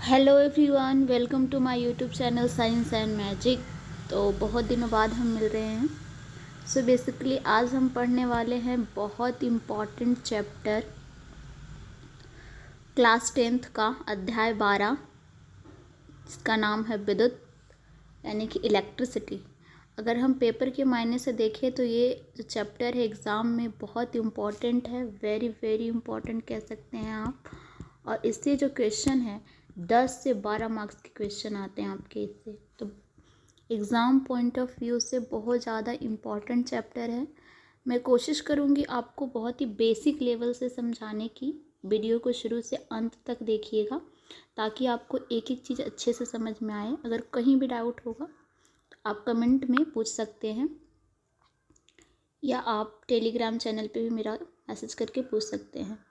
Hello everyone, welcome to my YouTube channel science and magic. तो बहुत दिनों बाद हम मिल रहे हैं। सो बेसिकली आज हम पढ़ने वाले हैं बहुत इम्पॉर्टेंट चैप्टर क्लास 10th का अध्याय 12, जिसका नाम है विद्युत यानी कि इलेक्ट्रिसिटी। अगर हम पेपर के मायने से देखें तो ये जो चैप्टर है एग्ज़ाम में बहुत इम्पॉर्टेंट है, वेरी वेरी इम्पॉर्टेंट कह सकते हैं आप। और इससे जो क्वेश्चन है 10 से 12 मार्क्स के क्वेश्चन आते हैं आपके इससे, तो एग्ज़ाम पॉइंट ऑफ व्यू से बहुत ज़्यादा इम्पॉर्टेंट चैप्टर है। मैं कोशिश करूँगी आपको बहुत ही बेसिक लेवल से समझाने की। वीडियो को शुरू से अंत तक देखिएगा ताकि आपको एक एक चीज़ अच्छे से समझ में आए। अगर कहीं भी डाउट होगा तो आप कमेंट में पूछ सकते हैं या आप टेलीग्राम चैनल पे भी मेरा मैसेज करके पूछ सकते हैं।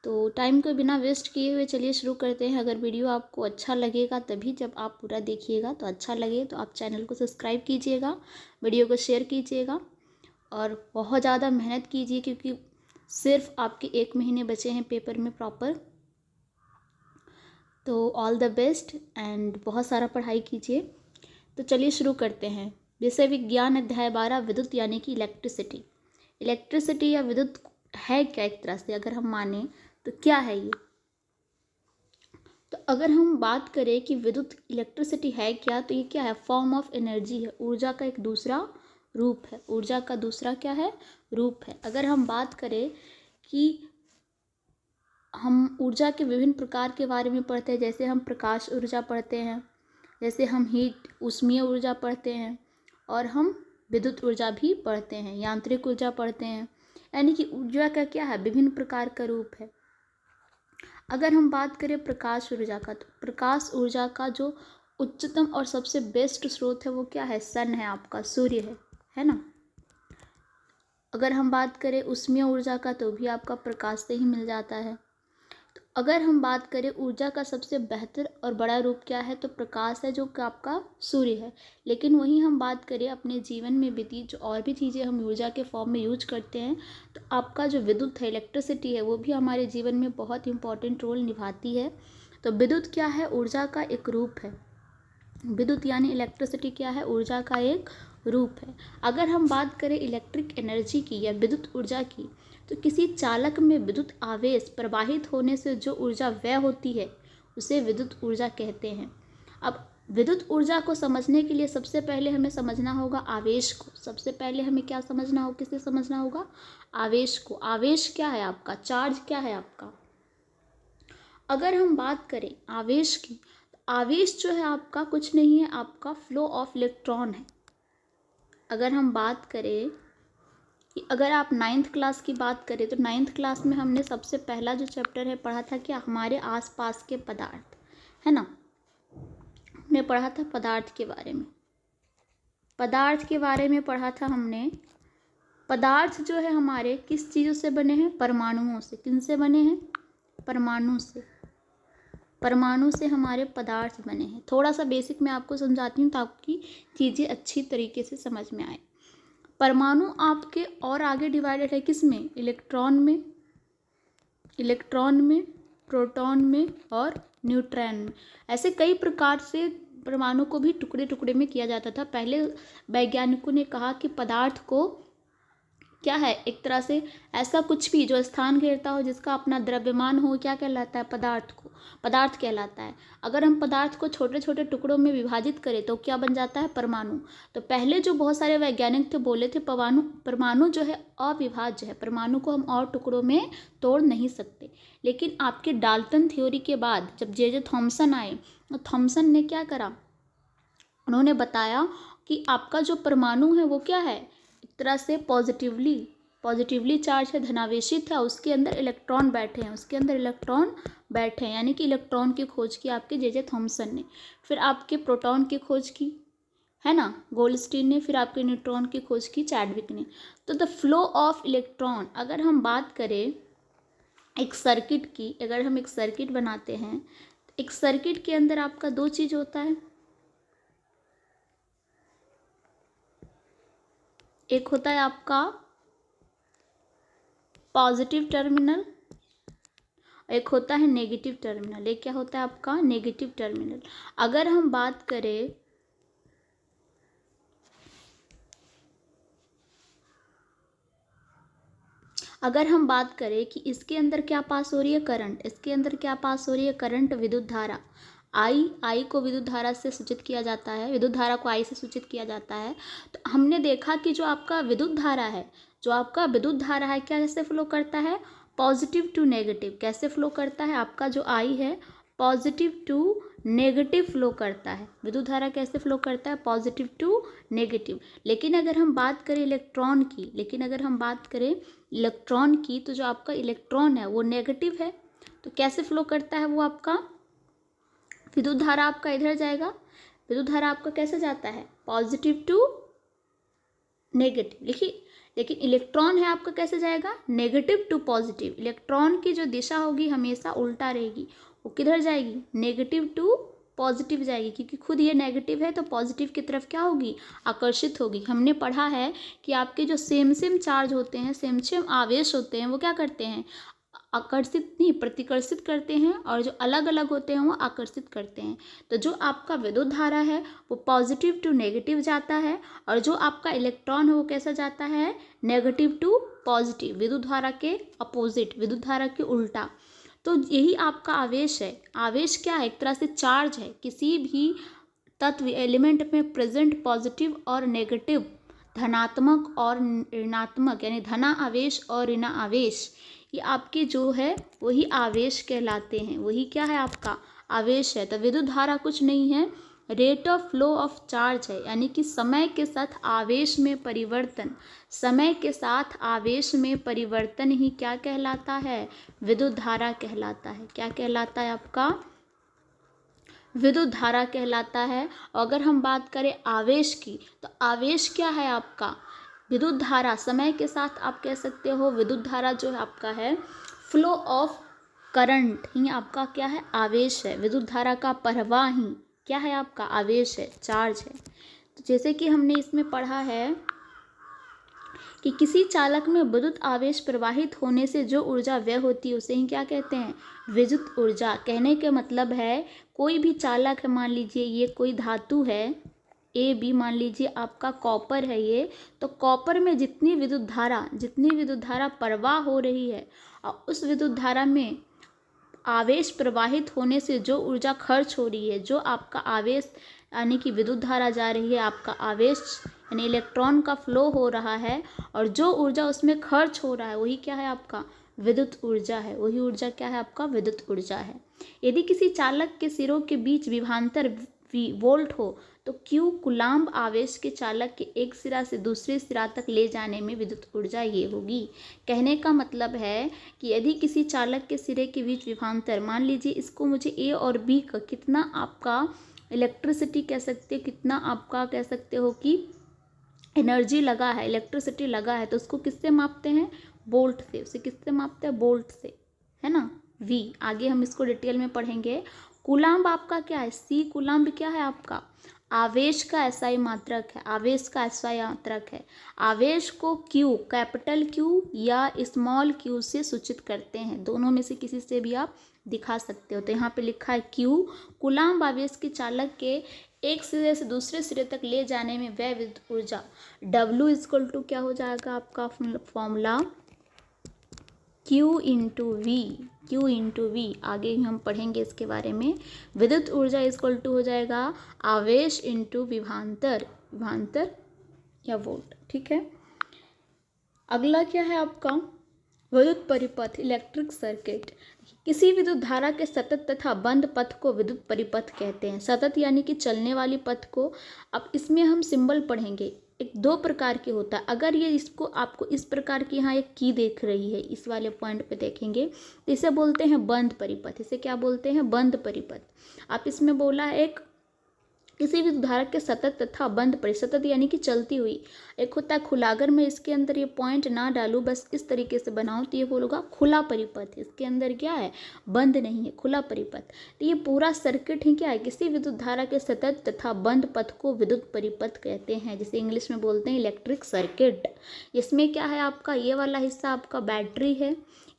तो टाइम को बिना वेस्ट किए हुए चलिए शुरू करते हैं। अगर वीडियो आपको अच्छा लगेगा तभी, जब आप पूरा देखिएगा तो अच्छा लगे तो आप चैनल को सब्सक्राइब कीजिएगा, वीडियो को शेयर कीजिएगा और बहुत ज़्यादा मेहनत कीजिए क्योंकि सिर्फ आपके 1 महीने बचे हैं पेपर में प्रॉपर। तो ऑल द बेस्ट एंड बहुत सारा पढ़ाई कीजिए। तो चलिए शुरू करते हैं। विषय विज्ञान अध्याय 12 विद्युत यानी कि इलेक्ट्रिसिटी। इलेक्ट्रिसिटी या विद्युत है क्या एक तरह से अगर हम माने तो क्या है ये? तो अगर हम बात करें कि विद्युत इलेक्ट्रिसिटी है क्या, तो ये क्या है? फॉर्म ऑफ एनर्जी है, ऊर्जा का एक दूसरा रूप है। ऊर्जा का दूसरा क्या है? रूप है। अगर हम बात करें कि हम ऊर्जा के विभिन्न प्रकार के बारे में पढ़ते हैं, जैसे हम प्रकाश ऊर्जा पढ़ते हैं, जैसे हम हीट ऊष्मीय ऊर्जा पढ़ते हैं, और हम विद्युत ऊर्जा भी पढ़ते हैं, यांत्रिक ऊर्जा पढ़ते हैं। यानी कि ऊर्जा का क्या है? विभिन्न प्रकार का रूप है। अगर हम बात करें प्रकाश ऊर्जा का, तो प्रकाश ऊर्जा का जो उच्चतम और सबसे बेस्ट स्रोत है वो क्या है? सन है, आपका सूर्य है ना। अगर हम बात करें ऊष्मीय ऊर्जा का तो भी आपका प्रकाश से ही मिल जाता है। तो अगर हम बात करें ऊर्जा का सबसे बेहतर और बड़ा रूप क्या है, तो प्रकाश है, जो कि आपका सूर्य है। लेकिन वहीं हम बात करें अपने जीवन में बीती जो और भी चीज़ें हम ऊर्जा के फॉर्म में यूज करते हैं, तो आपका जो विद्युत है, इलेक्ट्रिसिटी है, वो भी हमारे जीवन में बहुत इंपॉर्टेंट रोल निभाती है। तो विद्युत क्या है? ऊर्जा का एक रूप है। विद्युत यानी इलेक्ट्रिसिटी क्या है? ऊर्जा का एक रूप है। अगर हम बात करें इलेक्ट्रिक एनर्जी की या विद्युत ऊर्जा की, तो किसी चालक में विद्युत आवेश प्रवाहित होने से जो ऊर्जा व्यय होती है उसे विद्युत ऊर्जा कहते हैं। अब विद्युत ऊर्जा को समझने के लिए सबसे पहले हमें समझना होगा आवेश को। सबसे पहले हमें क्या समझना होगा? किसे समझना होगा? आवेश को। आवेश क्या है आपका? चार्ज क्या है आपका? अगर हम बात करें आवेश की, तो आवेश जो है आपका कुछ नहीं है, आपका फ्लो ऑफ इलेक्ट्रॉन है। अगर हम बात करें कि अगर आप 9th क्लास की बात करें, तो 9th क्लास में हमने सबसे पहला जो चैप्टर है पढ़ा था क्या? हमारे आसपास के पदार्थ, है ना। हमने पढ़ा था पदार्थ के बारे में। पदार्थ के बारे में पढ़ा था हमने। पदार्थ जो है हमारे किस चीज़ों से बने हैं? परमाणुओं से। किन से बने हैं? परमाणु से। परमाणु से हमारे पदार्थ बने हैं। थोड़ा सा बेसिक मैं आपको समझाती हूँ ताकि चीज़ें अच्छी तरीके से समझ में आए। परमाणु आपके और आगे डिवाइडेड है किस में? इलेक्ट्रॉन में, प्रोटॉन में और न्यूट्रॉन में। ऐसे कई प्रकार से परमाणु को भी टुकड़े टुकड़े में किया जाता था। पहले वैज्ञानिकों ने कहा कि पदार्थ को क्या है, एक तरह से ऐसा कुछ भी जो स्थान घेरता हो, जिसका अपना द्रव्यमान हो, क्या कहलाता है? पदार्थ को पदार्थ कहलाता है। अगर हम पदार्थ को छोटे छोटे टुकड़ों में विभाजित करें तो क्या बन जाता है? परमाणु। तो पहले जो बहुत सारे वैज्ञानिक थे बोले थे परमाणु जो है अविभाज्य है, परमाणु को हम और टुकड़ों में तोड़ नहीं सकते। लेकिन आपके डाल्टन थ्योरी के बाद जब जे थॉमसन आए, तो थॉमसन ने क्या करा? उन्होंने बताया कि आपका जो परमाणु है वो क्या है? एक तरह से पॉजिटिवली चार्ज है, धनावेशित है, उसके अंदर इलेक्ट्रॉन बैठे हैं, यानी कि इलेक्ट्रॉन की खोज की आपके जे थॉमसन ने। फिर आपके प्रोटॉन की खोज की, है ना, गोल्डस्टीन ने। फिर आपके न्यूट्रॉन की खोज की चैडविक ने। तो द फ्लो ऑफ इलेक्ट्रॉन, अगर हम बात करें एक सर्किट की, अगर हम एक सर्किट बनाते हैं, एक सर्किट के अंदर आपका दो चीज होता है। एक होता है आपका पॉजिटिव टर्मिनल एक होता है नेगेटिव टर्मिनल। एक क्या होता है आपका? Negative terminal. अगर हम बात करें कि इसके अंदर क्या पास हो रही है? करंट। इसके अंदर क्या पास हो रही है? करंट, विद्युत धारा। आई को विद्युत धारा से सूचित किया जाता है, विद्युत धारा को आई से सूचित किया जाता है। तो हमने देखा कि जो आपका विद्युत धारा है कैसे फ्लो करता है? Positive to negative. कैसे फ्लो करता है? आपका जो आई है पॉजिटिव टू नेगेटिव फ्लो करता है। विद्युत धारा कैसे फ्लो करता है? Positive to negative. लेकिन अगर हम बात करें इलेक्ट्रॉन की तो जो आपका इलेक्ट्रॉन है वो नेगेटिव है। तो कैसे फ्लो करता है वो आपका? विद्युत धारा आपका इधर जाएगा। विद्युत धारा आपका कैसे जाता है? Positive to negative. लिखिए, लेकिन इलेक्ट्रॉन है आपका कैसे जाएगा? Negative to positive. इलेक्ट्रॉन की जो दिशा होगी हमेशा उल्टा रहेगी। वो किधर जाएगी? नेगेटिव टू पॉजिटिव जाएगी, क्योंकि खुद ये नेगेटिव है तो पॉजिटिव की तरफ क्या होगी? आकर्षित होगी। हमने पढ़ा है कि आपके जो सेम चार्ज होते हैं, सेम आवेश होते हैं, वो क्या करते हैं? आकर्षित नहीं, प्रतिकर्षित करते हैं, और जो अलग अलग होते हैं वो आकर्षित करते हैं। तो जो आपका विद्युत धारा है वो पॉजिटिव टू नेगेटिव जाता है, और जो आपका इलेक्ट्रॉन है वो कैसा जाता है? Negative to positive. विद्युत धारा के अपोजिट, विद्युत धारा के उल्टा। तो यही आपका आवेश है। आवेश क्या है? एक तरह से चार्ज है। किसी भी तत्व एलिमेंट में प्रेजेंट पॉजिटिव और नेगेटिव, धनात्मक और ऋणात्मक, यानी धना आवेश और ऋण आवेश, ये आपके जो है वही आवेश कहलाते हैं। वही क्या है? आपका आवेश है। तो विद्युत धारा कुछ नहीं है, rate of flow of charge है, यानी कि समय के साथ आवेश में परिवर्तन। समय के साथ आवेश में परिवर्तन ही क्या कहलाता है? विद्युत धारा कहलाता है। क्या कहलाता है आपका? विद्युत धारा कहलाता है। और अगर हम बात करें आवेश की, तो आवेश क्या है आपका? विद्युत धारा। समय के साथ आप कह सकते हो विद्युत धारा जो है आपका है फ्लो ऑफ करंट ही आपका क्या है? आवेश है। विद्युत धारा का प्रवाह ही क्या है? आपका आवेश है, चार्ज है। तो जैसे कि हमने इसमें पढ़ा है कि किसी चालक में विद्युत आवेश प्रवाहित होने से जो ऊर्जा व्यय होती है उसे ही क्या कहते हैं? विद्युत ऊर्जा। कहने का मतलब है कोई भी चालक है, मान लीजिए ये कोई धातु है ए बी, मान लीजिए आपका कॉपर है ये, तो कॉपर में जितनी विद्युत धारा प्रवाह हो रही है, और उस विद्युत धारा में आवेश प्रवाहित होने से जो ऊर्जा खर्च हो रही है, जो आपका आवेश यानी कि विद्युत धारा जा रही है, आपका आवेश यानी इलेक्ट्रॉन का फ्लो हो रहा है, और जो ऊर्जा उसमें खर्च हो रहा है वही क्या है? आपका विद्युत ऊर्जा है। वही ऊर्जा क्या है? आपका विद्युत ऊर्जा है। यदि किसी चालक के सिरों के बीच विभवांतर वोल्ट हो तो क्यू कूलाम्ब आवेश के चालक के एक सिरा से दूसरे सिरा तक ले जाने में विद्युत ऊर्जा ये होगी। कहने का मतलब है कि यदि किसी चालक के सिरे के बीच विभवांतर, मान लीजिए इसको मुझे ए और बी का कितना आपका इलेक्ट्रिसिटी कह सकते हो, कितना आपका कह सकते हो कि एनर्जी लगा है, इलेक्ट्रिसिटी लगा है, तो उसको किससे मापते हैं? वोल्ट से। उसे किससे मापते हैं? वोल्ट से, है ना? वी। आगे हम इसको डिटेल में पढ़ेंगे। कूलाम्ब आपका क्या है? सी कूलाम्ब क्या है? आपका आवेश का एसआई मात्रक है। आवेश का एसआई मात्रक है। आवेश को क्यू, कैपिटल क्यू या स्मॉल क्यू से सूचित करते हैं। दोनों में से किसी से भी आप दिखा सकते हो। तो यहाँ पे लिखा है क्यू। कूलाम्ब आवेश के चालक के एक सिरे से दूसरे सिरे तक ले जाने में व्यय विद्युत ऊर्जा। डब्ल्यू इक्वल टू क्या हो जाएगा आपका फॉर्मूला? Q into we. आगे हम पढ़ेंगे इसके बारे में। विद्युत ऊर्जा इक्वल टू हो जाएगा आवेश इंटू विभवांतर या वोल्ट। ठीक है। अगला क्या है आपका? विद्युत परिपथ, इलेक्ट्रिक सर्किट। किसी विद्युत धारा के सतत तथा बंद पथ को विद्युत परिपथ कहते हैं। सतत यानी कि चलने वाली पथ को। अब इसमें हम सिंबल पढ़ेंगे। एक दो प्रकार के होता है। अगर ये इसको आपको इस प्रकार की यहाँ एक की देख रही है, इस वाले पॉइंट पे देखेंगे तो इसे बोलते हैं बंद परिपथ। इसे क्या बोलते हैं? बंद परिपथ। आप इसमें बोला है एक किसी भी धारा के सतत तथा बंद परिपथ। सतत यानी कि चलती हुई। एक होता है खुला। अगर मैं इसके अंदर ये पॉइंट ना डालूं, बस इस तरीके से बनाऊं, तो ये बोलूँगा खुला परिपथ। इसके अंदर क्या है? बंद नहीं है, खुला परिपथ। तो ये पूरा सर्किट ही क्या है? किसी विद्युत धारा के सतत तथा बंद पथ को विद्युत परिपथ कहते हैं, जिसे इंग्लिश में बोलते हैं इलेक्ट्रिक सर्किट। इसमें क्या है आपका? ये वाला हिस्सा आपका बैटरी है,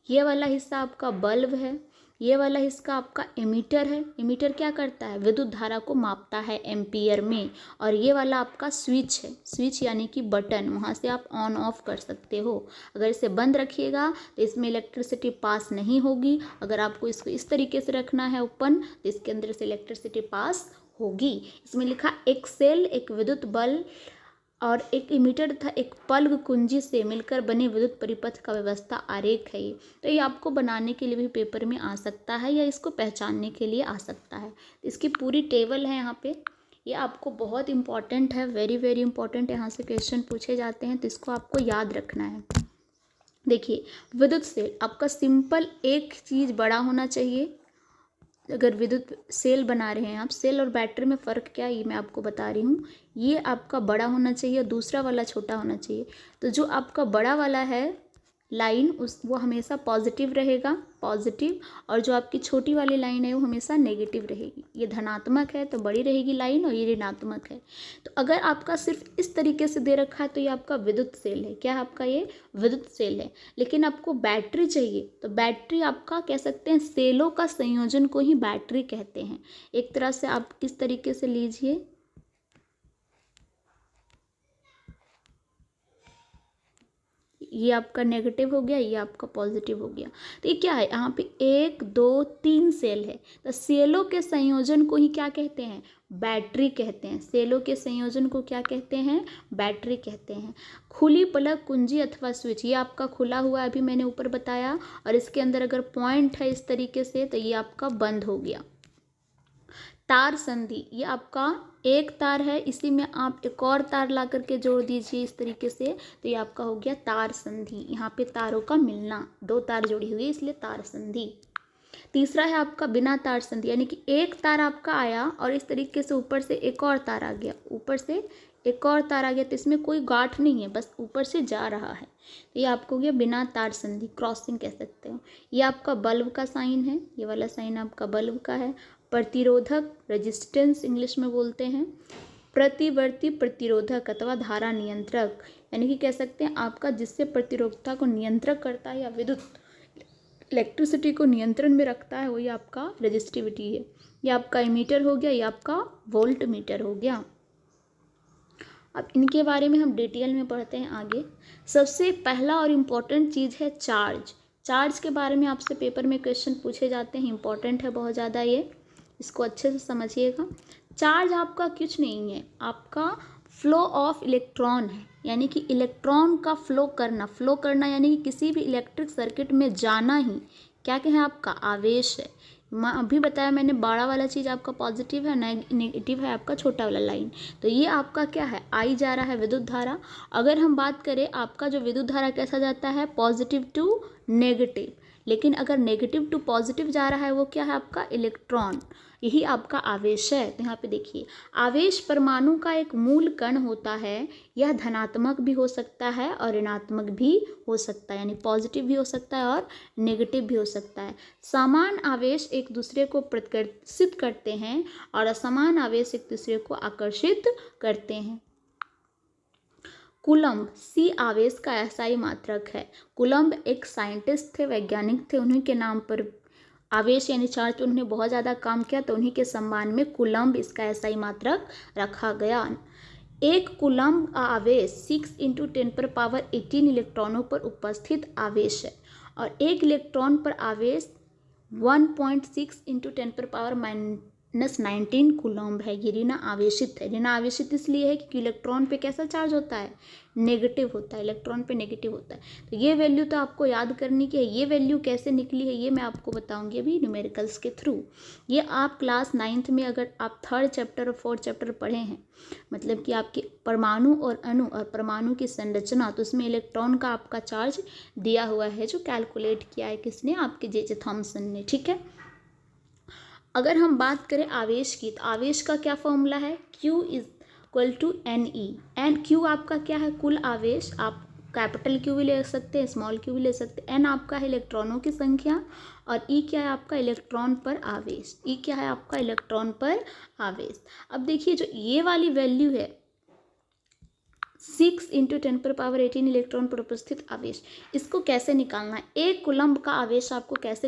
ये वाला हिस्सा आपका बल्ब है, ये वाला हिस्सा आपका एमीटर है। एमीटर क्या करता है, विद्युत धारा को मापता है एम्पियर में। और ये वाला आपका स्विच है, स्विच यानी कि बटन, वहाँ से आप ऑन ऑफ कर सकते हो। अगर इसे बंद रखिएगा तो इसमें इलेक्ट्रिसिटी पास नहीं होगी। अगर आपको इसको इस तरीके से रखना है ओपन, तो इसके अंदर से इलेक्ट्रिसिटी पास होगी। इसमें लिखा एक सेल, एक विद्युत बल्ब और एक इमीटर तथा एक पल्ग कुंजी से मिलकर बने विद्युत परिपथ का व्यवस्था आरेख है ये। तो ये आपको बनाने के लिए भी पेपर में आ सकता है या इसको पहचानने के लिए आ सकता है। इसकी पूरी टेबल है यहाँ पे, ये आपको बहुत इंपॉर्टेंट है, वेरी वेरी इंपॉर्टेंट। यहाँ से क्वेश्चन पूछे जाते हैं तो इसको आपको याद रखना है। देखिए, विद्युत सेल आपका सिंपल एक चीज़ बड़ा होना चाहिए। अगर विद्युत सेल बना रहे हैं आप, सेल और बैटरी में फ़र्क क्या है ये मैं आपको बता रही हूँ। ये आपका बड़ा होना चाहिए और दूसरा वाला छोटा होना चाहिए। तो जो आपका बड़ा वाला है लाइन, वो हमेशा पॉजिटिव रहेगा, पॉजिटिव। और जो आपकी छोटी वाली लाइन है वो हमेशा नेगेटिव रहेगी। ये धनात्मक है तो बड़ी रहेगी लाइन, और ये ऋणात्मक है। तो अगर आपका सिर्फ इस तरीके से दे रखा है तो ये आपका विद्युत सेल है। क्या है आपका, ये विद्युत सेल है। लेकिन आपको बैटरी चाहिए तो बैटरी आपका कह सकते हैं सेलों का संयोजन को ही बैटरी कहते हैं। एक तरह से आप इस तरीके से लीजिए, ये आपका नेगेटिव हो गया, ये आपका पॉजिटिव हो गया। तो ये क्या है, यहाँ पे 1 2 3 सेल है। तो सेलों के संयोजन को ही क्या कहते हैं, बैटरी कहते हैं। सेलों के संयोजन को क्या कहते हैं, बैटरी कहते हैं। खुली प्लग कुंजी अथवा स्विच, ये आपका खुला हुआ है, अभी मैंने ऊपर बताया। और इसके अंदर अगर पॉइंट है इस तरीके से तो ये आपका बंद हो गया। तार संधि, ये आपका एक तार है, इसी में आप एक और तार ला करके जोड़ दीजिए इस तरीके से, तो ये आपका हो गया तार संधि। यहाँ पे तारों का मिलना, 2 तार जुड़ी हुई है इसलिए तार संधि। तीसरा है आपका बिना तार संधि, यानी कि एक तार आपका आया और इस तरीके से ऊपर से एक और तार आ गया, ऊपर से एक और तार आ गया, तो इसमें कोई गांठ नहीं है, बस ऊपर से जा रहा है। तो ये आपको हो गया बिना तार संधि, क्रॉसिंग कह सकते हो। ये आपका बल्ब का साइन है, ये वाला साइन आपका बल्ब का है। प्रतिरोधक, रेजिस्टेंस इंग्लिश में बोलते हैं। प्रतिवर्ती प्रतिरोधक अथवा धारा नियंत्रक, यानी कि कह सकते हैं आपका जिससे प्रतिरोधकता को नियंत्रित करता है या विद्युत इलेक्ट्रिसिटी को नियंत्रण में रखता है, वही आपका रेजिस्टिविटी है। ये आपका एमीटर हो गया, ये आपका वोल्ट मीटर हो गया। अब इनके बारे में हम डिटेल में पढ़ते हैं आगे। सबसे पहला और इम्पोर्टेंट चीज़ है चार्ज। चार्ज के बारे में आपसे पेपर में क्वेश्चन पूछे जाते हैं, इंपॉर्टेंट है बहुत ज़्यादा ये, इसको अच्छे से समझिएगा। चार्ज आपका कुछ नहीं है, आपका फ्लो ऑफ इलेक्ट्रॉन है, यानी कि इलेक्ट्रॉन का फ्लो करना यानी कि किसी भी इलेक्ट्रिक सर्किट में जाना ही क्या है, आपका आवेश है। मैं अभी बताया मैंने, बड़ा वाला चीज़ आपका पॉजिटिव है, नेगेटिव है आपका छोटा वाला लाइन। तो ये आपका क्या है, आई जा रहा है विद्युत धारा। अगर हम बात करें आपका जो विद्युत धारा कैसा जाता है, पॉजिटिव टू नेगेटिव। लेकिन अगर नेगेटिव टू पॉजिटिव जा रहा है वो क्या है आपका इलेक्ट्रॉन, यही आपका आवेश है। तो यहाँ पे देखिए, आवेश परमाणु का एक मूल कण होता है। यह धनात्मक भी हो सकता है और ऋणात्मक भी हो सकता है, यानी पॉजिटिव भी हो सकता है और नेगेटिव भी हो सकता है। समान आवेश एक दूसरे को प्रतिकर्षित करते हैं और असमान आवेश एक दूसरे को आकर्षित करते हैं। कूलम्ब सी आवेश का एसआई मात्रक है। कूलम्ब एक साइंटिस्ट थे, वैज्ञानिक थे, उन्हीं के नाम पर आवेश यानी चार्ज पर उन्होंने बहुत ज़्यादा काम किया, तो उन्हीं के सम्मान में कूलम्ब इसका एसआई मात्रक रखा गया। एक कूलम्ब आवेश 6 × 10⁻18 इलेक्ट्रॉनों पर उपस्थित आवेश है और एक इलेक्ट्रॉन पर आवेश 1.6 × 10⁻19 कूलम्ब है। ये ऋण आवेशित है। ऋण आवेशित इसलिए है क्योंकि इलेक्ट्रॉन पे कैसा चार्ज होता है, नेगेटिव होता है, इलेक्ट्रॉन पे नेगेटिव होता है। तो ये वैल्यू तो आपको याद करनी की है। ये वैल्यू कैसे निकली है ये मैं आपको बताऊंगी अभी न्यूमेरिकल्स के थ्रू। ये आप क्लास 9th में अगर आप 3rd चैप्टर और 4th चैप्टर पढ़े हैं, मतलब कि आपके परमाणु और अणु और परमाणु की संरचना, तो उसमें इलेक्ट्रॉन का आपका चार्ज दिया हुआ है जो कैलकुलेट किया है किसने, आपके जे थॉमसन ने। ठीक है, अगर हम बात करें आवेश की, तो आवेश का क्या फॉर्मूला है, Q = NE। एन Q आपका क्या है, कुल आवेश, आप कैपिटल Q भी ले सकते हैं, स्मॉल q भी ले सकते हैं। N आपका है इलेक्ट्रॉनों की संख्या और E क्या है आपका इलेक्ट्रॉन पर आवेश। E क्या है आपका इलेक्ट्रॉन पर आवेश। अब देखिए जो ये वाली वैल्यू है 6 × 10⁻18 इलेक्ट्रॉन पर उपस्थित आवेश, इसको कैसे निकालना है। एक कूलम्ब का आवेश आपको कैसे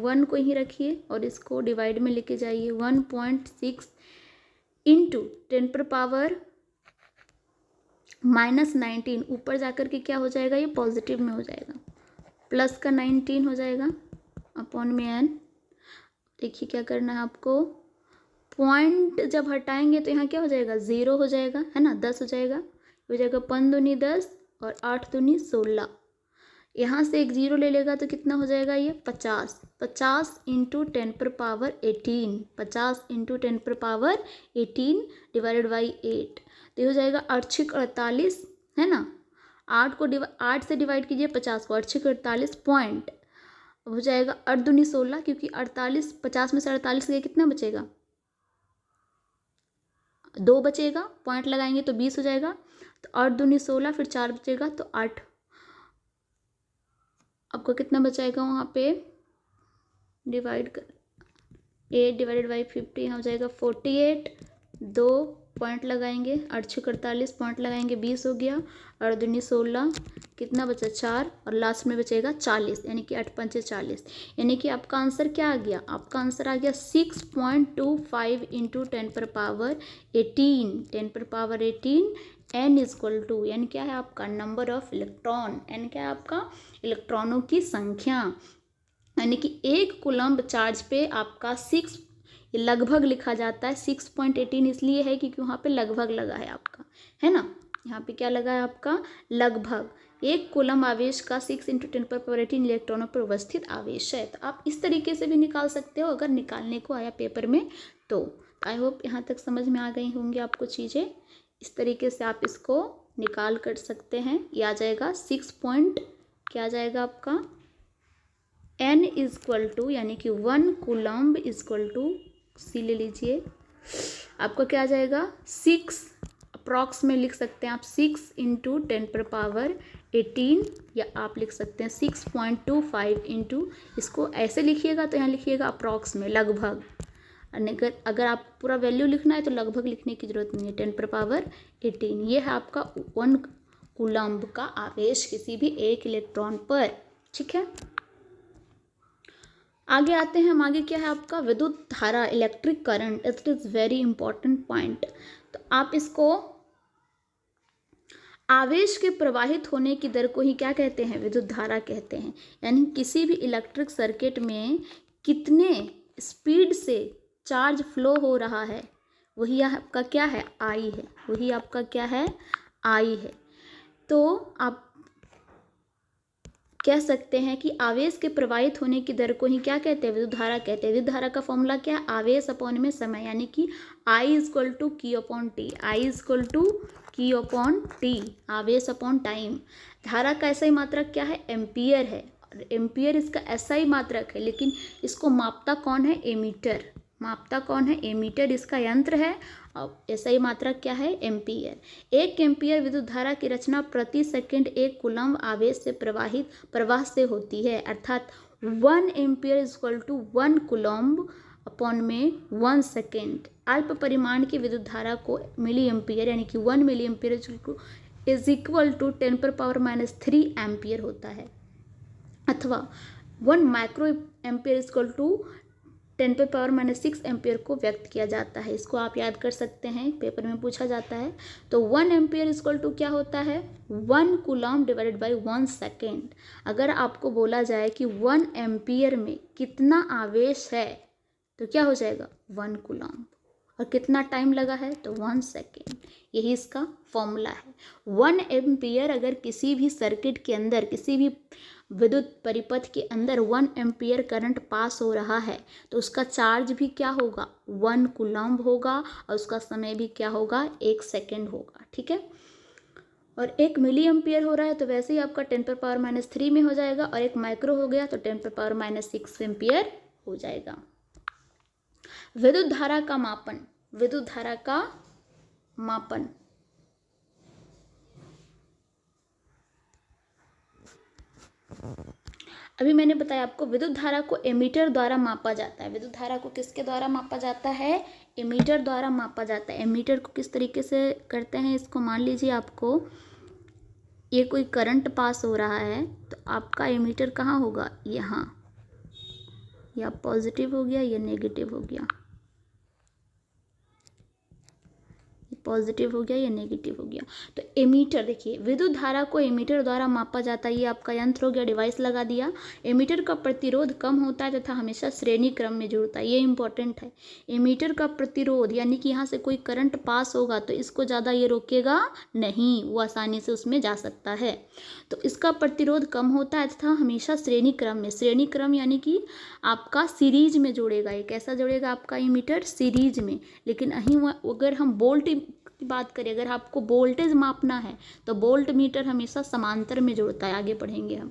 1 को ही रखिए और इसको डिवाइड में लेके जाइए। 1.6 इंटू 10⁻⁻19 ऊपर जाकर के क्या हो जाएगा, ये पॉजिटिव में हो जाएगा, प्लस का 19 हो जाएगा अपॉन में n। देखिए क्या करना है आपको, पॉइंट जब हटाएंगे तो यहाँ क्या हो जाएगा, 0 हो जाएगा, है ना, 10 हो जाएगा, हो जाएगा 5 दूनी 10 और 8 दूनी 16। यहाँ से एक 0 ले लेगा तो कितना हो जाएगा ये 50। 50 इंटू 10⁻18, 50 इंटू 10⁻18 डिवाइडेड बाई 8, तो ये हो जाएगा 8×48, है ना। 8 से डिवाइड कीजिए 50 को, 8×48 पॉइंट हो जाएगा 8 दूनी 16, क्योंकि 48, 50 में से 48 गए कितना बचेगा, 2 बचेगा, पॉइंट लगाएंगे तो 20 हो जाएगा, तो 8 दूनी 16, फिर 4 बचेगा तो 8, आपको कितना बचाएगा वहाँ पे, डिवाइड कर 8 डिवाइडेड बाई 50, यहाँ हो जाएगा 48, 2 पॉइंट लगाएंगे, 8×48 पॉइंट लगाएंगे, 20 हो गया, 8 दूनी 16, कितना बचा 4, और लास्ट में बचेगा 40, यानी कि 8×5 = 40। यानी कि आपका आंसर क्या आ गया, आपका आंसर आ गया 6.25 इंटू 10⁻18, 10⁻18 n इक्वल टू, यानी क्या है आपका नंबर ऑफ इलेक्ट्रॉन, n क्या है आपका इलेक्ट्रॉनों की संख्या, यानी कि 1 कूलम्ब चार्ज पे आपका 6, लगभग लिखा जाता है 6.18 इसलिए है क्योंकि वहाँ पे लगभग लगा है आपका, है ना, यहाँ पे क्या लगा है आपका लगभग, 1 कूलम्ब आवेश का 6 इंटू 10⁻18 इलेक्ट्रॉनों पर उपस्थित आवेश है। तो आप इस तरीके से भी निकाल सकते हो अगर निकालने को आया पेपर में तो। आई होप यहाँ तक समझ में आ गई होंगी आपको चीज़ें, इस तरीके से आप इसको निकाल कर सकते हैं। ये आ जाएगा 6 पॉइंट, क्या आ जाएगा आपका n इक्वल टू, यानी कि 1 कूलम्ब इक्वल टू, सी ले लीजिए, आपका क्या आ जाएगा 6, अप्रॉक्स में लिख सकते हैं आप 6 इंटू 10⁻18, या आप लिख सकते हैं 6.25 इंटू, इसको ऐसे लिखिएगा तो यहाँ लिखिएगा अप्रॉक्स में, लगभग, अगर आप पूरा वैल्यू लिखना है तो लगभग लिखने की जरूरत नहीं है। 10⁻18 ये है आपका 1 कूलम्ब का आवेश किसी भी एक इलेक्ट्रॉन पर। ठीक है, आगे आते हैं हम। आगे क्या है आपका विद्युत धारा, electric current. It is very important point. तो आप इसको आवेश के प्रवाहित होने की दर को ही क्या कहते हैं, विद्युत धारा कहते हैं। यानी किसी भी इलेक्ट्रिक सर्किट में कितने स्पीड से चार्ज फ्लो हो रहा है वही आपका क्या है, आई है। वही आपका क्या है, आई है। तो आप कह सकते हैं कि आवेश के प्रवाहित होने की दर को ही क्या कहते हैं, विद्युत धारा कहते हैं। विद्युत धारा का फॉर्मूला क्या है, आवेश अपॉन में समय, यानी कि I equal to Q upon T. I equal to Q upon T, आवेश अपॉन टाइम। धारा का SI मात्रक क्या है, एम्पियर है। एम्पियर इसका SI मात्रक है, लेकिन इसको मापता कौन है, एमीटर। मापता कौन है, एमीटर इसका यंत्र है। और SI मात्रक क्या है, एम्पियर। 1 एम्पियर विद्युत धारा की रचना प्रति सेकंड 1 कूलम्ब आवेश से प्रवाह से होती है। अर्थात 1 ampere equal to 1 coulomb upon में 1 सेकेंड। अल्प परिमाण की विद्युत धारा को मिली एम्पियर यानी कि 1 milliampere is equal to 10⁻³ ampere होता है। अथवा 1 microampere equal to 10⁻⁻6 ampere को व्यक्त किया जाता है। इसको आप याद कर सकते हैं, पेपर में पूछा जाता है। तो 1 एम्पियर इक्वल टू क्या होता है, 1 कूलम्ब डिवाइडेड बाय 1 सेकेंड। अगर आपको बोला जाए कि 1 एम्पियर में कितना आवेश है तो क्या हो जाएगा, 1 कूलम्ब। और कितना टाइम लगा है, तो 1 सेकेंड। यही इसका फॉर्मूला है। 1 एम्पियर अगर किसी भी सर्किट के अंदर, किसी भी विद्युत परिपथ के अंदर 1 एम्पियर करंट पास हो रहा है तो उसका चार्ज भी क्या होगा, 1 कूलम्ब होगा। और उसका समय भी क्या होगा, 1 सेकेंड होगा। ठीक है, और 1 मिली एम्पियर हो रहा है तो वैसे ही आपका 10⁻³ में हो जाएगा। और 1 माइक्रो हो गया तो 10⁻6 एम्पियर हो जाएगा। विद्युत धारा का मापन, विद्युत धारा का मापन। अभी मैंने बताया आपको विद्युत धारा को एमीटर द्वारा मापा जाता है। विद्युत धारा को किसके द्वारा मापा जाता है, एमीटर द्वारा मापा जाता है। एमीटर को किस तरीके से करते हैं, इसको मान लीजिए आपको ये कोई करंट पास हो रहा है तो आपका एमीटर कहाँ होगा, यहाँ। या पॉजिटिव हो गया, या नेगेटिव हो गया, पॉजिटिव हो गया या नेगेटिव हो गया। तो एमीटर, देखिए विद्युत धारा को एमीटर द्वारा मापा जाता है। ये आपका यंत्र हो गया, डिवाइस लगा दिया। एमीटर का प्रतिरोध कम होता है तथा हमेशा श्रेणी क्रम में जुड़ता है। ये इंपॉर्टेंट है। एमीटर का प्रतिरोध यानी कि यहाँ से कोई करंट पास होगा तो इसको ज़्यादा ये रोकेगा नहीं, वो आसानी से उसमें जा सकता है। तो इसका प्रतिरोध कम होता है तथा हमेशा श्रेणी क्रम में। श्रेणी क्रम यानी कि आपका सीरीज में जोड़ेगा। ये कैसा जोड़ेगा आपका एमीटर, सीरीज में। लेकिन अगर हम वोल्ट की बात करें, अगर आपको वोल्टेज मापना है तो वोल्ट मीटर हमेशा समांतर में जुड़ता है। आगे पढ़ेंगे हम।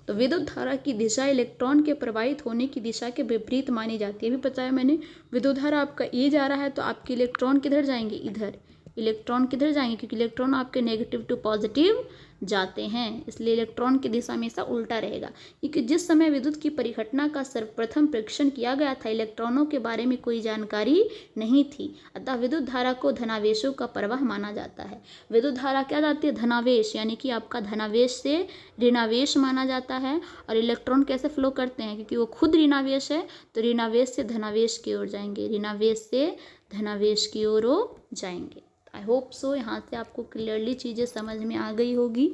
तो विद्युत धारा की दिशा इलेक्ट्रॉन के प्रवाहित होने की दिशा के विपरीत मानी जाती है। भी पता है मैंने, विद्युत धारा आपका ये जा रहा है तो आपके इलेक्ट्रॉन किधर जाएंगे, इधर। इलेक्ट्रॉन किधर जाएंगे, क्योंकि इलेक्ट्रॉन आपके नेगेटिव टू पॉजिटिव जाते हैं, इसलिए इलेक्ट्रॉन की दिशा हमेशा उल्टा रहेगा। क्योंकि जिस समय विद्युत की परिघटना का सर्वप्रथम परीक्षण किया गया था इलेक्ट्रॉनों के बारे में कोई जानकारी नहीं थी, अतः विद्युत धारा को धनावेशों का प्रवाह माना जाता है। विद्युत धारा क्या जाती है, धनावेश, यानी कि आपका धनावेश से ऋणावेश माना जाता है। और इलेक्ट्रॉन कैसे फ्लो करते हैं, क्योंकि वो खुद ऋणावेश है तो ऋणावेश से धनावेश की ओर जाएंगे, ऋणावेश से धनावेश की ओर जाएंगे। आई होप सो यहाँ से आपको क्लियरली चीज़ें समझ में आ गई होगी।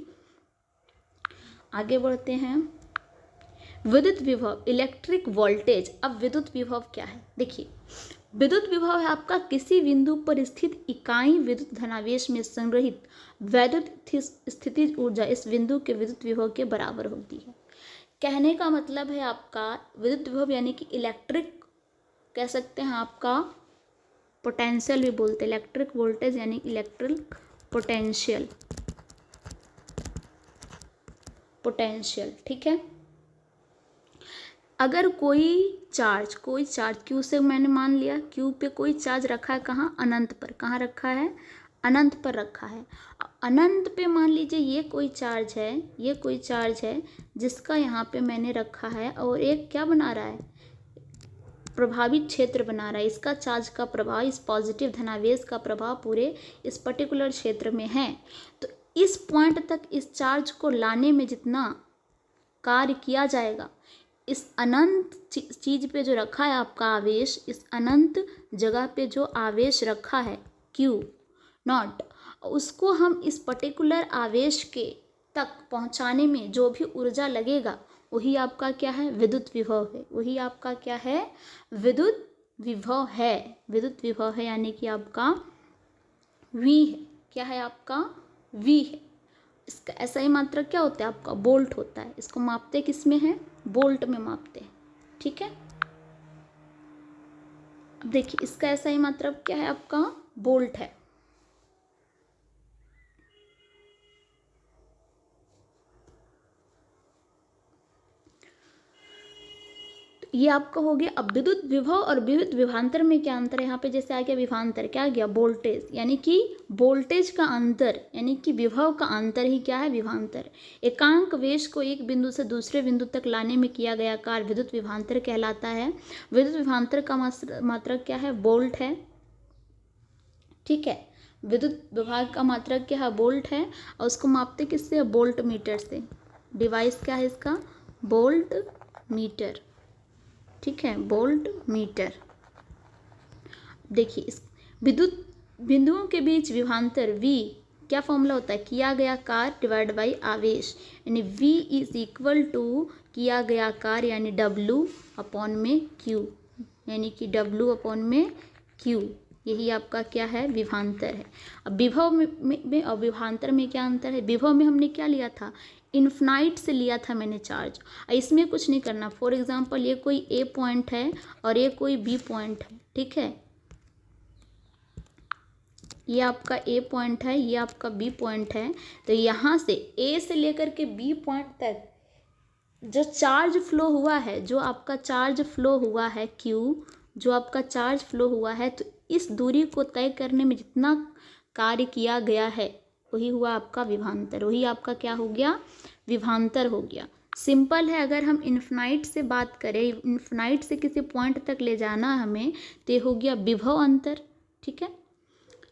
आगे बढ़ते हैं। विद्युत विभव, इलेक्ट्रिक वोल्टेज। अब विद्युत विभव क्या है, देखिए विद्युत विभव है आपका किसी बिंदु पर स्थित इकाई विद्युत धनावेश में संग्रहित वैद्युत स्थितिज ऊर्जा इस बिंदु के विद्युत विभव के बराबर होती है। कहने का मतलब है आपका विद्युत विभव यानी कि इलेक्ट्रिक, कह सकते हैं आपका पोटेंशियल भी बोलते हैं। इलेक्ट्रिक वोल्टेज यानी इलेक्ट्रिक पोटेंशियल, पोटेंशियल। ठीक है, अगर कोई चार्ज क्यू से मैंने मान लिया, क्यू पे कोई चार्ज रखा है, कहाँ, अनंत पर। कहाँ रखा है, अनंत पर रखा है। अनंत पे मान लीजिए ये कोई चार्ज है जिसका यहाँ पे मैंने रखा है और एक क्या बना रहा है, प्रभावित क्षेत्र बना रहा है, इसका चार्ज का प्रभाव, इस पॉजिटिव धनावेश का प्रभाव पूरे इस पर्टिकुलर क्षेत्र में है। तो इस पॉइंट तक इस चार्ज को लाने में जितना कार्य किया जाएगा, इस अनंत चीज पे जो रखा है आपका आवेश, इस अनंत जगह पे जो आवेश रखा है Q नॉट, उसको हम इस पर्टिकुलर आवेश के तक पहुंचाने में जो भी ऊर्जा लगेगा वही आपका क्या है, विद्युत विभव है। वही आपका क्या है, विद्युत विभव है। विद्युत विभव है यानी कि आपका V है। क्या है आपका, V है। इसका ऐसा ही मात्रक क्या होता है आपका, बोल्ट होता है। इसको मापते किस में है, बोल्ट में मापते हैं। ठीक है, अब देखिए इसका ऐसा ही मात्रक क्या है आपका, बोल्ट है। ये आपका हो गया। अब विद्युत विभव और विद्युत विभवांतर में क्या अंतर है, यहाँ पे जैसे आ गया विभवांतर, क्या आ गया, वोल्टेज, यानी कि वोल्टेज का अंतर, यानी कि विभव का अंतर ही क्या है, विभवांतर। एकांक वेश को एक बिंदु से दूसरे बिंदु तक लाने में किया गया कार्य विद्युत विभवांतर कहलाता है। विद्युत विभवांतर का मात्रक क्या है, वोल्ट है। ठीक है, विद्युत विभाग का मात्रक क्या है, वोल्ट है। और उसको मापते किससे, वोल्ट मीटर से। डिवाइस क्या है इसका, वोल्ट मीटर। ठीक है, वोल्ट मीटर। देखिए इस विद्युत बिंदुओं के बीच विभवांतर V क्या फॉर्मूला होता है, किया गया कार्य डिवाइड बाई आवेश, यानी V इज इक्वल टू किया गया कार्य यानी W अपॉन में Q, यानी कि W अपॉन में Q। यही आपका क्या है, विभवांतर है। अब विभव में और विभवांतर में क्या अंतर है, विभव में हमने क्या लिया था, इन्फिनाइट से लिया था मैंने चार्ज। इसमें कुछ नहीं करना। फॉर एग्जांपल ये कोई A पॉइंट है और ये कोई B पॉइंट है। ठीक है, ये आपका A पॉइंट है, ये आपका B पॉइंट है। तो यहाँ से A से लेकर के B पॉइंट तक जो चार्ज फ्लो हुआ है, जो आपका चार्ज फ्लो हुआ है Q, जो आपका चार्ज फ्लो हुआ है, तो इस दूरी को तय करने में जितना कार्य किया गया है वही हुआ आपका विभवांतर। वही आपका क्या हो गया, विभवांतर हो गया। सिंपल है। अगर हम इन्फिनाइट से बात करें, इन्फिनाइट से किसी पॉइंट तक ले जाना हमें, तो ये हो गया विभव अंतर। ठीक है,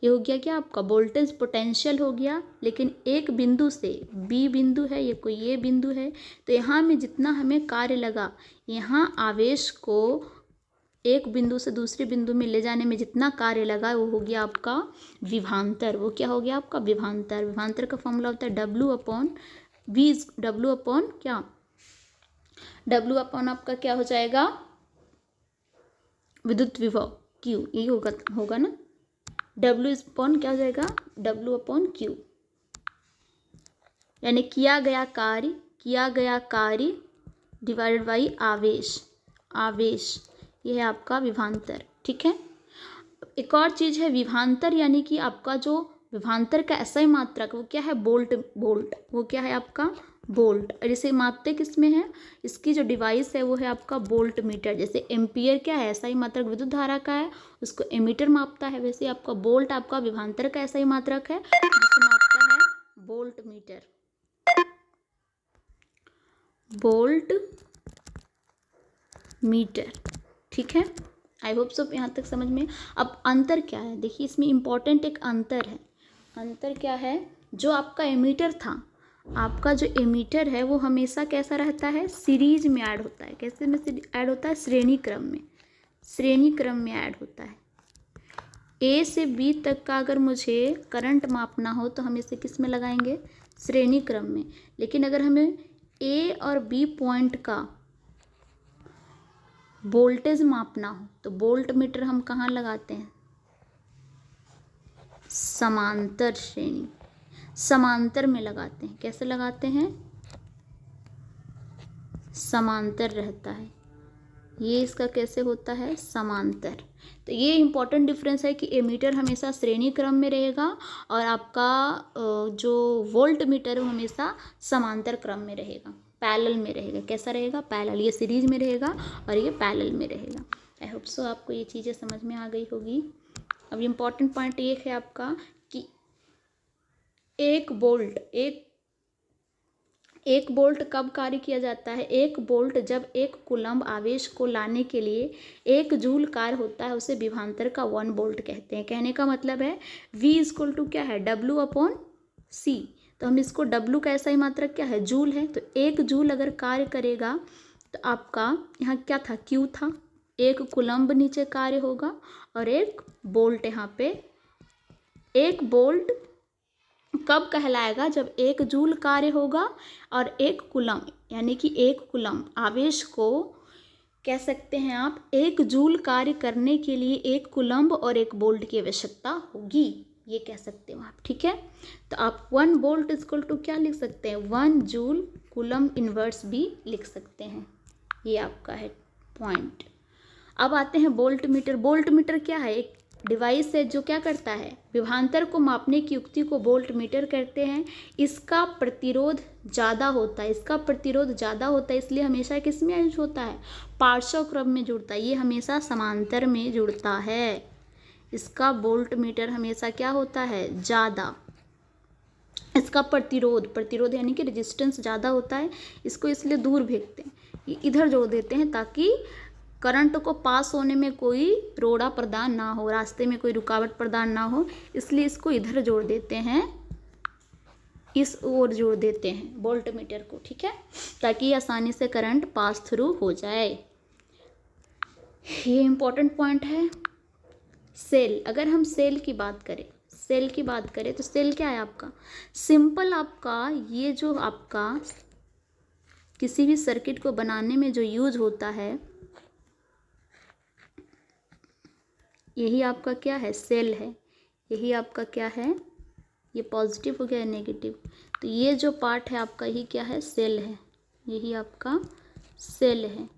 ये हो गया क्या आपका, वोल्टेज पोटेंशियल हो गया। लेकिन एक बिंदु से B बिंदु है, ये कोई ये बिंदु है, तो यहाँ में जितना हमें कार्य लगा, यहाँ आवेश को एक बिंदु से दूसरे बिंदु में ले जाने में जितना कार्य लगा वो हो गया आपका विभवांतर। वो क्या हो गया आपका, विभवांतर। विभवांतर का फॉर्मूला होता है W upon V, W upon क्या, W अपॉन आपका क्या हो जाएगा, विद्युत विभव Q, यही होगा ना। W अपॉन क्या हो जाएगा, W अपॉन Q, यानी किया गया कार्य डिवाइडेड बाई आवेश, आवेश, ये है आपका विभवांतर। ठीक है, एक और चीज़ है विभवांतर, यानी कि आपका जो विभवांतर का ऐसा ही मात्रक वो क्या है, बोल्ट। वो क्या है आपका, बोल्ट। और इसे मापते किस में है, इसकी जो डिवाइस है वो है आपका बोल्ट मीटर। जैसे एम्पियर क्या है, ऐसा ही मात्रक विद्युत धारा का है, उसको एमीटर मापता है, वैसे आपका बोल्ट आपका विभवांतर का ऐसा ही मात्रक है जिसे मापता है बोल्ट मीटर, बोल्ट मीटर। ठीक है, आई होप सब यहाँ तक समझ में। अब अंतर क्या है, देखिए इसमें इम्पॉर्टेंट एक अंतर है। अंतर क्या है, जो आपका एमीटर था, आपका जो एमीटर है वो हमेशा कैसा रहता है, सीरीज में ऐड होता है। कैसे में ऐड होता है, श्रेणी क्रम में, श्रेणी क्रम में ऐड होता है। A से B तक का अगर मुझे करंट मापना हो तो हम इसे किस में लगाएंगे, श्रेणी क्रम में। लेकिन अगर हमें A और B पॉइंट का वोल्टेज मापना हो तो वोल्ट मीटर हम कहाँ लगाते हैं, समांतर श्रेणी, समांतर में लगाते हैं। कैसे लगाते हैं, समांतर रहता है ये, इसका कैसे होता है, समांतर। तो ये इंपॉर्टेंट डिफरेंस है कि एमीटर हमेशा श्रेणी क्रम में रहेगा और आपका जो वोल्ट मीटर वो हमेशा समांतर क्रम में रहेगा, पैरेलल में रहेगा। कैसा रहेगा, पैरेलल। ये सीरीज में रहेगा और ये पैरेलल में रहेगा। आई होप सो आपको ये चीज़ें समझ में आ गई होगी। अब इम्पॉर्टेंट पॉइंट ये है आपका कि एक वोल्ट, एक बोल्ट कब कार्य किया जाता है? एक बोल्ट जब एक कूलम्ब आवेश को लाने के लिए 1 जूल कार्य होता है, उसे विभवांतर का 1 बोल्ट कहते हैं। कहने का मतलब है V इक्वल टू क्या है? W/C। तो हम इसको W का ऐसा ही मात्रक क्या है? जूल है। तो 1 जूल अगर कार्य करेगा तो आपका यहाँ क्या था? Q था। 1 कूलम्ब नीचे कार्य होगा और 1 बोल्ट यहाँ पे। 1 बोल्ट कब कहलाएगा? जब 1 जूल कार्य होगा और 1 कूलम्ब, यानी कि 1 कूलम्ब आवेश को कह सकते हैं आप 1 जूल कार्य करने के लिए 1 कूलम्ब और 1 बोल्ट की आवश्यकता होगी, ये कह सकते हो आप। ठीक है, तो आप 1 बोल्ट इक्वल टू क्या लिख सकते हैं? 1 जूल कूलम्ब इनवर्स भी लिख सकते हैं। ये आपका है पॉइंट। अब आते हैं बोल्ट मीटर। बोल्ट मीटर क्या है? एक डिवाइस है जो क्या करता है? विभवांतर को मापने की युक्ति को बोल्ट मीटर कहते हैं। इसका प्रतिरोध ज़्यादा होता है, इसलिए हमेशा किस में यूज होता है? पार्श्व क्रम में जुड़ता है। ये हमेशा समांतर में जुड़ता है। इसका बोल्ट मीटर हमेशा क्या होता है? ज़्यादा। इसका प्रतिरोध यानी कि रेजिस्टेंस ज़्यादा होता है। इसको इसलिए दूर भेजते हैं, इधर जोड़ देते हैं ताकि करंट को पास होने में कोई रोड़ा प्रदान ना हो, रास्ते में कोई रुकावट प्रदान ना हो, इसलिए इसको इधर जोड़ देते हैं, इस ओर जोड़ देते हैं वोल्ट मीटर को। ठीक है, ताकि आसानी से करंट पास थ्रू हो जाए। ये इंपॉर्टेंट पॉइंट है। सेल, अगर हम सेल की बात करें तो सेल क्या है आपका? सिंपल आपका ये जो आपका किसी भी सर्किट को बनाने में जो यूज होता है, यही आपका क्या है? सेल है। यही आपका क्या है? ये पॉजिटिव हो गया, नेगेटिव, तो ये जो पार्ट है आपका यही क्या है? सेल है। यही आपका सेल है।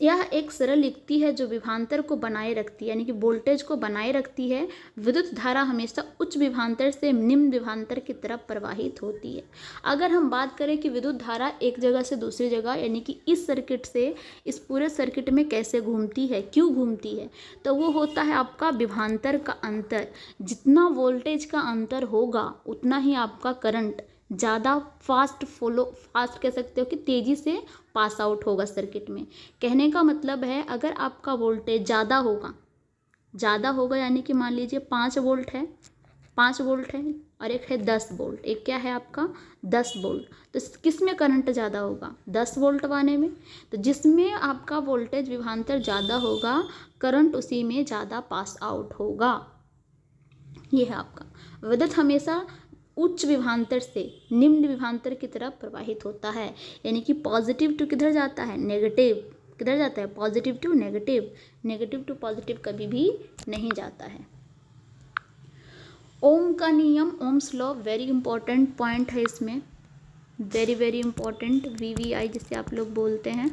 यह एक सरल युक्ति है जो विभवांतर को बनाए रखती है, यानी कि वोल्टेज को बनाए रखती है। विद्युत धारा हमेशा उच्च विभवांतर से निम्न विभवांतर की तरफ प्रवाहित होती है। अगर हम बात करें कि विद्युत धारा एक जगह से दूसरी जगह, यानी कि इस सर्किट से इस पूरे सर्किट में कैसे घूमती है, क्यों घूमती है, तो वो होता है आपका विभवांतर का अंतर। जितना वोल्टेज का अंतर होगा उतना ही आपका करंट ज़्यादा फास्ट कह सकते हो कि तेज़ी से पास आउट होगा सर्किट में। कहने का मतलब है अगर आपका वोल्टेज ज़्यादा होगा यानी कि मान लीजिए 5 वोल्ट है और एक है 10 वोल्ट, एक क्या है आपका 10 वोल्ट, तो किस में करंट ज़्यादा होगा? 10 वोल्ट वाले में। तो जिसमें आपका वोल्टेज विभवांतर ज़्यादा होगा, करंट उसी में ज़्यादा पास आउट होगा। ये है आपका विद्युत हमेशा उच्च विभवांतर से निम्न विभवांतर की तरफ प्रवाहित होता है, यानी कि पॉजिटिव टू किधर जाता है? नेगेटिव। किधर जाता है? Positive to negative. Negative to positive कभी भी नहीं जाता है। ओम का नियम, Ohm's law, very important point है इसमें, वेरी वेरी इंपॉर्टेंट, VVI जिसे आप लोग बोलते हैं,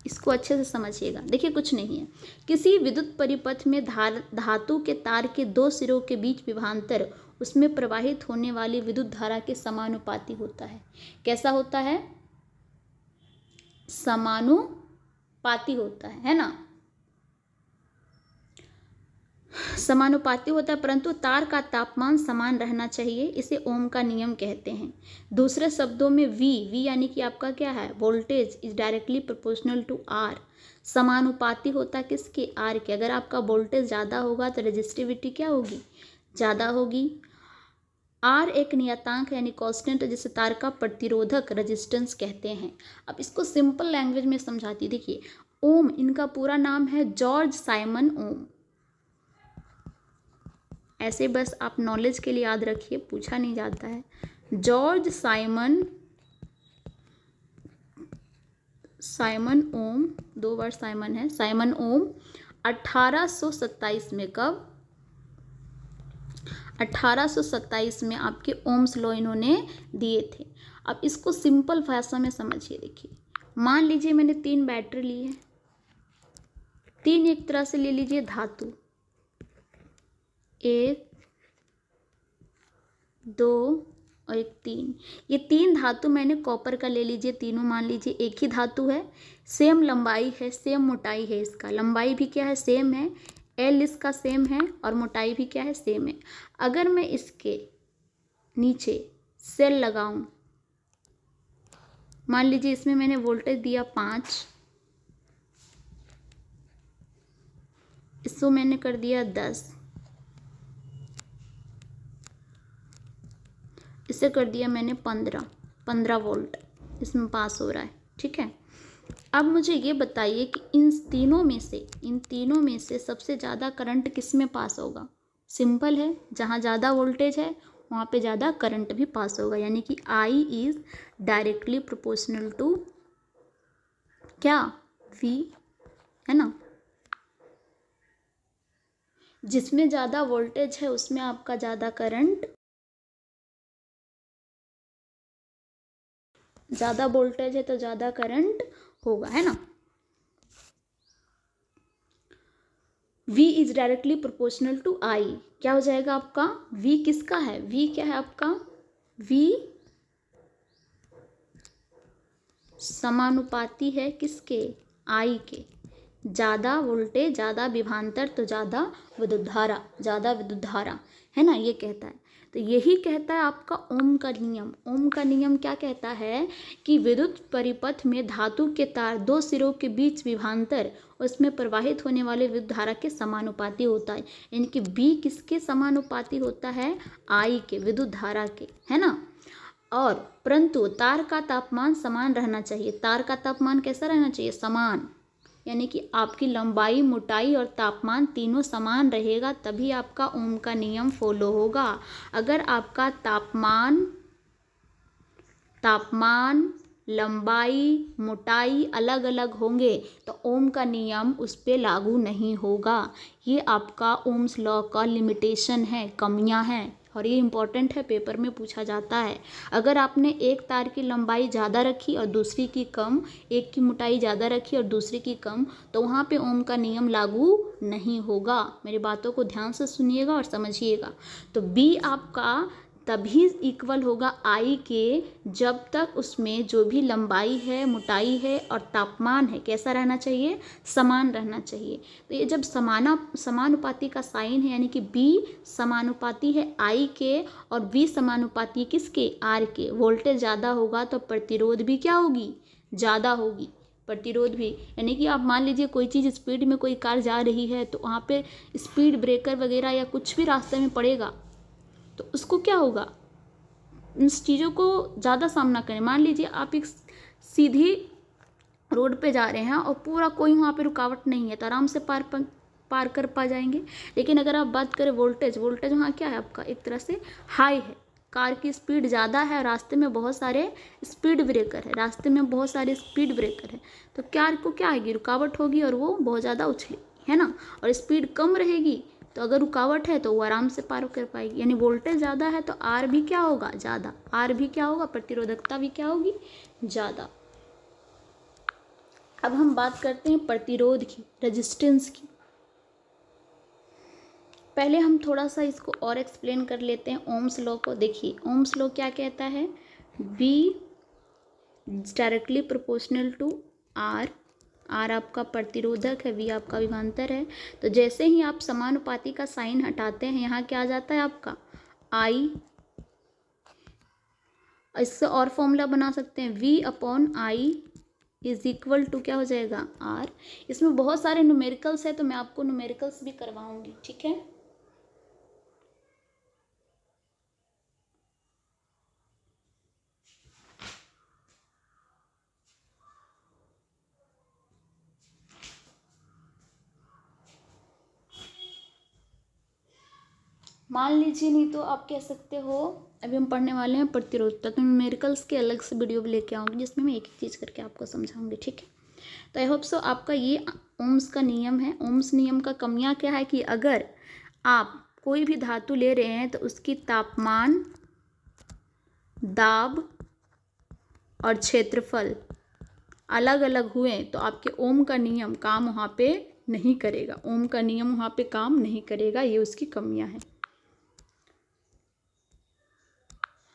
इसको अच्छे से समझिएगा। देखिए कुछ नहीं है, किसी विद्युत परिपथ में धातु के तार के 2 सिरों के बीच विभवांतर उसमें प्रवाहित होने वाली विद्युत धारा के समानुपाती होता है। कैसा होता है? समानुपाती होता है ना? समानुपाती होता है, परंतु तार का तापमान समान रहना चाहिए, इसे ओम का नियम कहते हैं। दूसरे शब्दों में V यानी कि आपका क्या है? Voltage is directly proportional to R। समानुपाती होता है किसके? R के। अगर आपका वोल्टेज ज़्यादा होगा तो रेजिस्टिविटी क्या होगी? ज़्यादा होगी। R एक नियतांक यानी कांस्टेंट, जिसे तार का प्रतिरोधक रेजिस्टेंस कहते हैं। अब इसको सिंपल लैंग्वेज में समझाती, देखिए ओम इनका पूरा नाम है जॉर्ज साइमन ओम। ऐसे बस आप नॉलेज के लिए याद रखिए, पूछा नहीं जाता है। जॉर्ज साइमन ओम, 2 बार साइमन है, साइमन ओम 1827 में, कब? 1827 में आपके ओम्स लॉ इन्होंने दिए थे। अब इसको सिंपल भाषा में समझिए। देखिए मान लीजिए मैंने 3 बैटरी ली है, 3 एक तरह से ले लीजिए धातु, 1 2 और 1 3, ये 3 धातु मैंने कॉपर का ले लीजिए, तीनों मान लीजिए एक ही धातु है, सेम लंबाई है, सेम मोटाई है, इसका लंबाई भी क्या है? सेम है, L इसका सेम है और मोटाई भी क्या है? सेम है। अगर मैं इसके नीचे सेल लगाऊं मान लीजिए इसमें मैंने वोल्टेज दिया 5, इसको मैंने कर दिया 10, इसे कर दिया मैंने 15 वोल्ट इसमें पास हो रहा है। ठीक है, अब मुझे ये बताइए कि इन तीनों में से सबसे ज़्यादा करंट किस में पास होगा। सिंपल है, जहाँ ज़्यादा वोल्टेज है वहाँ पे ज़्यादा करंट भी पास होगा, यानी कि I is directly proportional to क्या, V, है ना। जिसमें ज़्यादा वोल्टेज है उसमें आपका ज़्यादा करंट, ज़्यादा वोल्टेज है तो ज़्यादा करंट होगा, है ना। V is directly proportional to I, क्या हो जाएगा आपका, V किसका है, V क्या है आपका, V समानुपाती है किसके, I के। ज़्यादा वोल्टेज ज़्यादा विभवांतर तो ज़्यादा विद्युत धारा, है ना, ये कहता है। तो यही कहता है आपका ओम का नियम। ओम का नियम क्या कहता है कि विद्युत परिपथ में धातु के तार दो सिरों के बीच विभवांतर उसमें प्रवाहित होने वाले विद्युत धारा के समानुपाती होता है, यानी कि B किसके समानुपाती होता है, I के, विद्युत धारा के, है ना। और परंतु तार का तापमान समान रहना चाहिए। तार का तापमान कैसा रहना चाहिए, समान, यानी कि आपकी लंबाई, मोटाई और तापमान तीनों समान रहेगा तभी आपका ओम का नियम फॉलो होगा। अगर आपका तापमान, लंबाई, मोटाई अलग अलग होंगे तो ओम का नियम उस पर लागू नहीं होगा। ये आपका ओम्स लॉ का लिमिटेशन है, कमियां हैं, और ये इम्पॉर्टेंट है, पेपर में पूछा जाता है। अगर आपने एक तार की लंबाई ज़्यादा रखी और दूसरी की कम, एक की मोटाई ज़्यादा रखी और दूसरी की कम, तो वहाँ पे ओम का नियम लागू नहीं होगा। मेरी बातों को ध्यान से सुनिएगा और समझिएगा। तो बी आपका तभी इक्वल होगा I के जब तक उसमें जो भी लंबाई है, मोटाई है और तापमान है कैसा रहना चाहिए, समान रहना चाहिए। तो ये जब समानुपाती का साइन है, यानी कि B समानुपाती है I के और V समानुपाती किसके, R के। वोल्टेज ज़्यादा होगा तो प्रतिरोध भी क्या होगी, ज़्यादा होगी, प्रतिरोध भी। यानी कि आप मान लीजिए कोई चीज़ स्पीड में, कोई कार जा रही है तो वहाँ पे स्पीड ब्रेकर वगैरह या कुछ भी रास्ते में पड़ेगा तो उसको क्या होगा, इन चीज़ों को ज़्यादा सामना करें। मान लीजिए आप एक सीधी रोड पे जा रहे हैं और पूरा कोई वहाँ पे रुकावट नहीं है तो आराम से पार कर पा जाएंगे। लेकिन अगर आप बात करें वोल्टेज वहाँ क्या है आपका, एक तरह से हाई है, कार की स्पीड ज़्यादा है, रास्ते में बहुत सारे स्पीड ब्रेकर है, तो कार को क्या आएगी, रुकावट होगी और वो बहुत ज़्यादा उछलेगी, है ना। और स्पीड कम रहेगी तो अगर रुकावट है तो वो आराम से पार कर पाएगी। यानी वोल्टेज ज़्यादा है तो आर भी क्या होगा, ज़्यादा, आर भी क्या होगा, प्रतिरोधकता भी क्या होगी, ज़्यादा। अब हम बात करते हैं प्रतिरोध की, रेजिस्टेंस की। पहले हम थोड़ा सा इसको और एक्सप्लेन कर लेते हैं ओम्स लॉ को। देखिए ओम्स लॉ क्या कहता है, V directly proportional to R, R आपका प्रतिरोधक है, V आपका विभवांतर है। तो जैसे ही आप समानुपाती का साइन हटाते हैं यहाँ क्या आ जाता है आपका I। इससे और फॉर्मूला बना सकते हैं, V/I इज इक्वल टू क्या हो जाएगा, R। इसमें बहुत सारे न्यूमेरिकल्स है तो मैं आपको न्यूमेरिकल्स भी करवाऊंगी, ठीक है। मान लीजिए, नहीं तो आप कह सकते हो, अभी हम पढ़ने वाले हैं प्रतिरोधकता, तो न्यूमेरिकल्स के अलग से वीडियो भी लेके आऊँगी जिसमें मैं एक एक चीज़ करके आपको समझाऊंगी, ठीक है। तो आई होप सो आपका ये ओम्स का नियम है। ओम्स नियम का कमियां क्या है कि अगर आप कोई भी धातु ले रहे हैं तो उसकी तापमान, दाब और क्षेत्रफल अलग अलग हुए तो आपके ओम का नियम काम वहाँ पे नहीं करेगा, ओम का नियम वहाँ पे काम नहीं करेगा, ये उसकी कमियां हैं।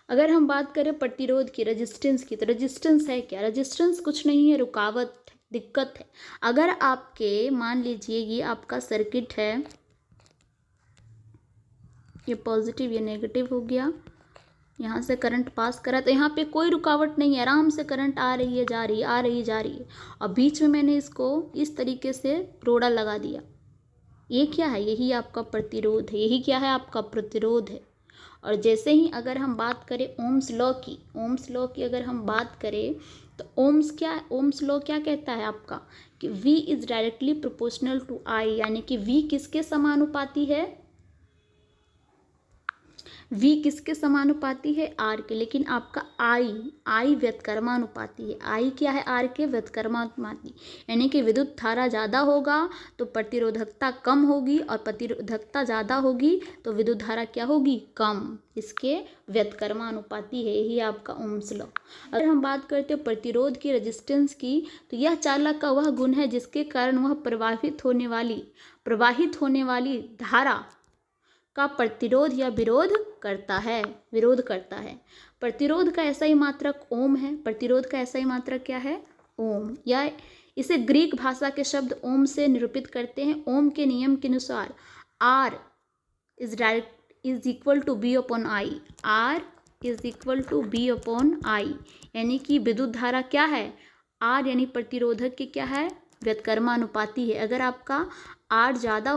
अगर हम बात करें प्रतिरोध की, रेजिस्टेंस की, तो रेजिस्टेंस है क्या, रेजिस्टेंस कुछ नहीं है, रुकावट, दिक्कत है। अगर आपके मान लीजिए ये आपका सर्किट है, ये पॉजिटिव ये नेगेटिव हो गया, यहाँ से करंट पास करा तो यहाँ पे कोई रुकावट नहीं है, आराम से करंट आ रही है जा रही है, आ रही है जा रही है, और बीच में मैंने इसको इस तरीके से रोड़ा लगा दिया। ये क्या है? यही आपका प्रतिरोध है, यही क्या है? आपका प्रतिरोध है। और जैसे ही अगर हम बात करें ओम्स लॉ की, ओम्स लॉ की अगर हम बात करें तो ओम्स लॉ क्या कहता है आपका कि V is directly proportional to I, यानी कि V किसके समानुपाती है? V किसके समानुपाती है? R के। लेकिन आपका I व्युत्क्रमानुपाती है। I क्या है? R के व्युत्क्रमानुपाती, यानी कि विद्युत धारा ज़्यादा होगा तो प्रतिरोधकता कम होगी, और प्रतिरोधकता ज़्यादा होगी तो विद्युत धारा क्या होगी? कम। इसके व्युत्क्रमानुपाती है, यही आपका ओम्स लॉ। अगर हम बात करते हैं प्रतिरोध की, रेजिस्टेंस की, तो यह चालक का वह गुण है जिसके कारण वह प्रवाहित होने वाली धारा का प्रतिरोध या विरोध करता है, प्रतिरोध का ऐसा ही मात्रक ओम है। प्रतिरोध का ऐसा ही मात्रक क्या है? ओम। या इसे ग्रीक भाषा के शब्द ओम से निरूपित करते हैं। ओम के नियम के अनुसार R is equal to B upon I, R is equal to B upon I, यानी कि विद्युत धारा क्या है? R यानी प्रतिरोधक की क्या है? व्युत्क्रमानुपाती है। अगर आपका R ज़्यादा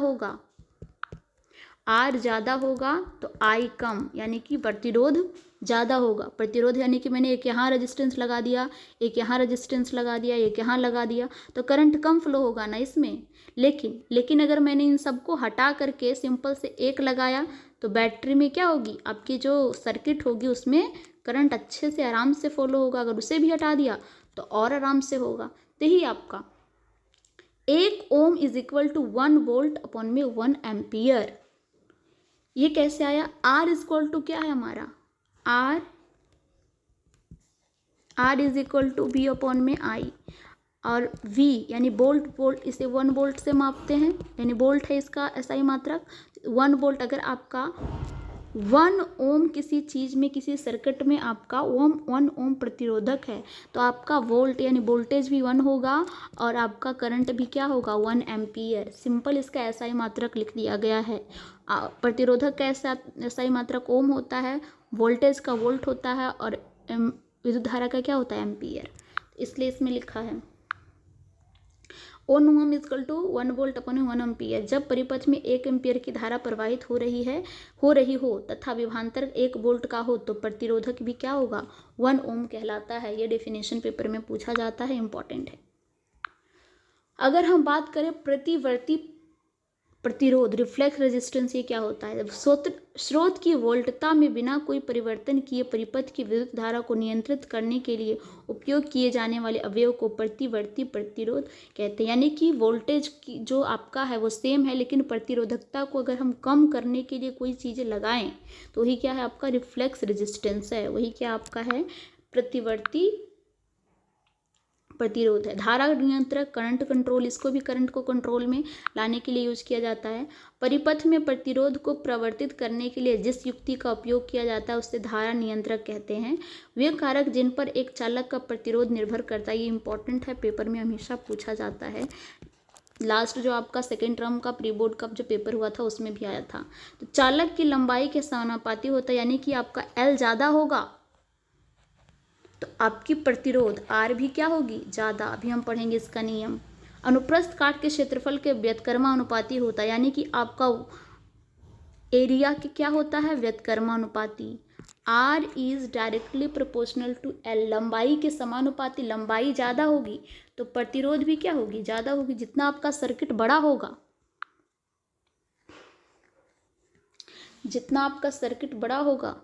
होगा तो I कम, यानी कि प्रतिरोध ज़्यादा होगा। प्रतिरोध यानी कि मैंने एक यहाँ रेजिस्टेंस लगा दिया, एक यहाँ रेजिस्टेंस लगा दिया, एक यहाँ लगा दिया, तो करंट कम फ्लो होगा ना इसमें। लेकिन अगर मैंने इन सबको हटा करके सिंपल से एक लगाया तो बैटरी में क्या होगी? आपकी जो सर्किट होगी उसमें करंट अच्छे से आराम से फॉलो होगा। अगर उसे भी हटा दिया तो और आराम से होगा। तो यही आपका 1 ohm is equal to 1 volt upon में 1 एम्पियर। ये कैसे आया? R इज इक्वल टू क्या है हमारा? R is equal to B upon में I, और V यानी वोल्ट, इसे 1 वोल्ट से मापते हैं, यानी वोल्ट है इसका ऐसा ही मात्रक 1 वोल्ट। अगर आपका 1 ओम किसी चीज़ में, किसी सर्किट में आपका 1 ओम प्रतिरोधक है तो आपका वोल्ट यानी वोल्टेज भी 1 होगा, और आपका करंट भी क्या होगा? 1 एम्पियर। सिंपल इसका ऐसा ही मात्रक लिख दिया गया है। प्रतिरोधक का ऐसा ही मात्रक ओम होता है, वोल्टेज का वोल्ट होता है, और विद्युत धारा का क्या होता है? एम्पियर। इसलिए इसमें लिखा है 1 ohm equal to 1 volt upon 1 ampere. जब परिपथ में 1 एम्पियर की धारा प्रवाहित हो रही हो तथा विभवांतर 1 वोल्ट का हो तो प्रतिरोधक भी क्या होगा? 1 ओम कहलाता है। ये डेफिनेशन पेपर में पूछा जाता है, इंपॉर्टेंट है। अगर हम बात करें प्रतिवर्ती प्रतिरोध, रिफ्लेक्स रेजिस्टेंस, ये क्या होता है? स्रोत की वोल्टता में बिना कोई परिवर्तन किए परिपथ की विद्युत धारा को नियंत्रित करने के लिए उपयोग किए जाने वाले अवयव को प्रतिवर्ती प्रतिरोध कहते हैं। यानी कि वोल्टेज की जो आपका है वो सेम है, लेकिन प्रतिरोधकता को अगर हम कम करने के लिए कोई चीज़ें लगाएं तो वही क्या है? आपका रिफ्लेक्स रेजिस्टेंस है। वही क्या आपका है? प्रतिवर्ती प्रतिरोध है। धारा नियंत्रक, करंट कंट्रोल, इसको भी करंट को कंट्रोल में लाने के लिए यूज किया जाता है। परिपथ में प्रतिरोध को प्रवर्तित करने के लिए जिस युक्ति का उपयोग किया जाता है उसे धारा नियंत्रक कहते हैं। वे कारक जिन पर एक चालक का प्रतिरोध निर्भर करता है, ये इंपॉर्टेंट है, पेपर में हमेशा पूछा जाता है। लास्ट जो आपका सेकेंड टर्म का प्री बोर्ड का जो पेपर हुआ था उसमें भी आया था। तो चालक की लंबाई के समानुपाती होता है, यानी कि आपका L ज़्यादा होगा तो आपकी प्रतिरोध R भी क्या होगी? ज़्यादा। अभी हम पढ़ेंगे इसका नियम। अनुप्रस्थ काट के क्षेत्रफल के व्युत्क्रमानुपाती होता है, यानी कि आपका एरिया के क्या होता है? व्युत्क्रमानुपाती। R is directly proportional to L, लंबाई के समानुपाती। लंबाई ज़्यादा होगी तो प्रतिरोध भी क्या होगी? ज़्यादा होगी। जितना आपका सर्किट बड़ा होगा, जितना आपका सर्किट बड़ा होगा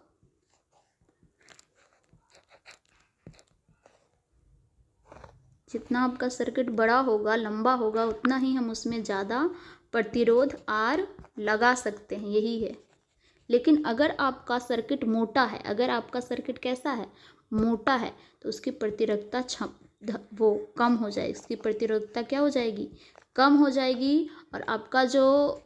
जितना आपका सर्किट बड़ा होगा, लंबा होगा, उतना ही हम उसमें ज़्यादा प्रतिरोध R लगा सकते हैं, यही है। लेकिन अगर आपका सर्किट मोटा है, अगर आपका सर्किट कैसा है? मोटा है, तो उसकी प्रतिरोधकता वो कम हो जाएगी। इसकी प्रतिरोधकता क्या हो जाएगी? कम हो जाएगी, और आपका जो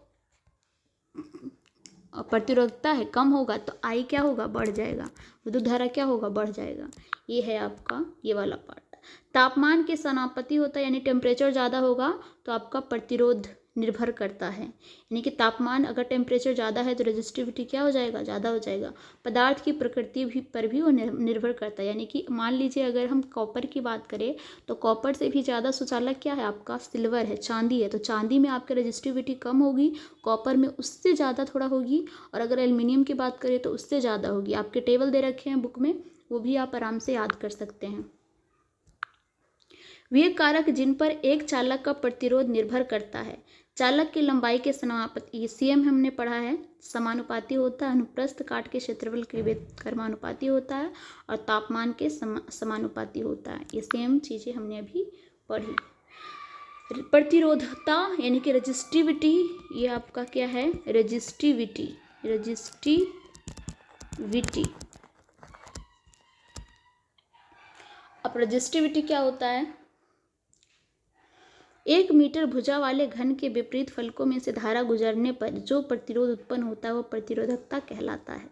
प्रतिरोधकता है कम होगा तो I क्या होगा? बढ़ जाएगा। विद्युत धारा क्या होगा? बढ़ जाएगा। ये है आपका ये वाला पार्ट। तापमान के समानुपाती होता है, यानी टेम्परेचर ज़्यादा होगा तो आपका प्रतिरोध निर्भर करता है। यानी कि तापमान, अगर टेम्परेचर ज़्यादा है तो रेजिस्टिविटी क्या हो जाएगा, ज़्यादा हो जाएगा। पदार्थ की प्रकृति भी पर भी वो निर्भर करता है। यानी कि मान लीजिए अगर हम कॉपर की बात करें तो कॉपर से भी ज़्यादा सुचालक क्या है आपका, सिल्वर है, चांदी है। तो चांदी में आपकी रेजिस्टिविटी कम होगी, कॉपर में उससे ज़्यादा थोड़ा होगी, और अगर एल्युमिनियम की बात करें तो उससे ज़्यादा होगी। आपके टेबल दे रखे हैं बुक में, वो भी आप आराम से याद कर सकते हैं। वे कारक जिन पर एक चालक का प्रतिरोध निर्भर करता है। चालक की लंबाई के समानुपाती, सीएम हमने पढ़ा है, समानुपाती होता है। अनुप्रस्थ काट के क्षेत्रफल के कर्मानुपाती होता है, और तापमान के समानुपाती होता है। ये सेम चीज़ें हमने अभी पढ़ी। प्रतिरोधकता यानी कि रेजिस्टिविटी, ये आपका क्या है, रेजिस्टिविटी। अब रेजिस्टिविटी क्या होता है, 1 मीटर भुजा वाले घन के विपरीत फलकों में से धारा गुजरने पर जो प्रतिरोध उत्पन्न होता है वह प्रतिरोधकता कहलाता है।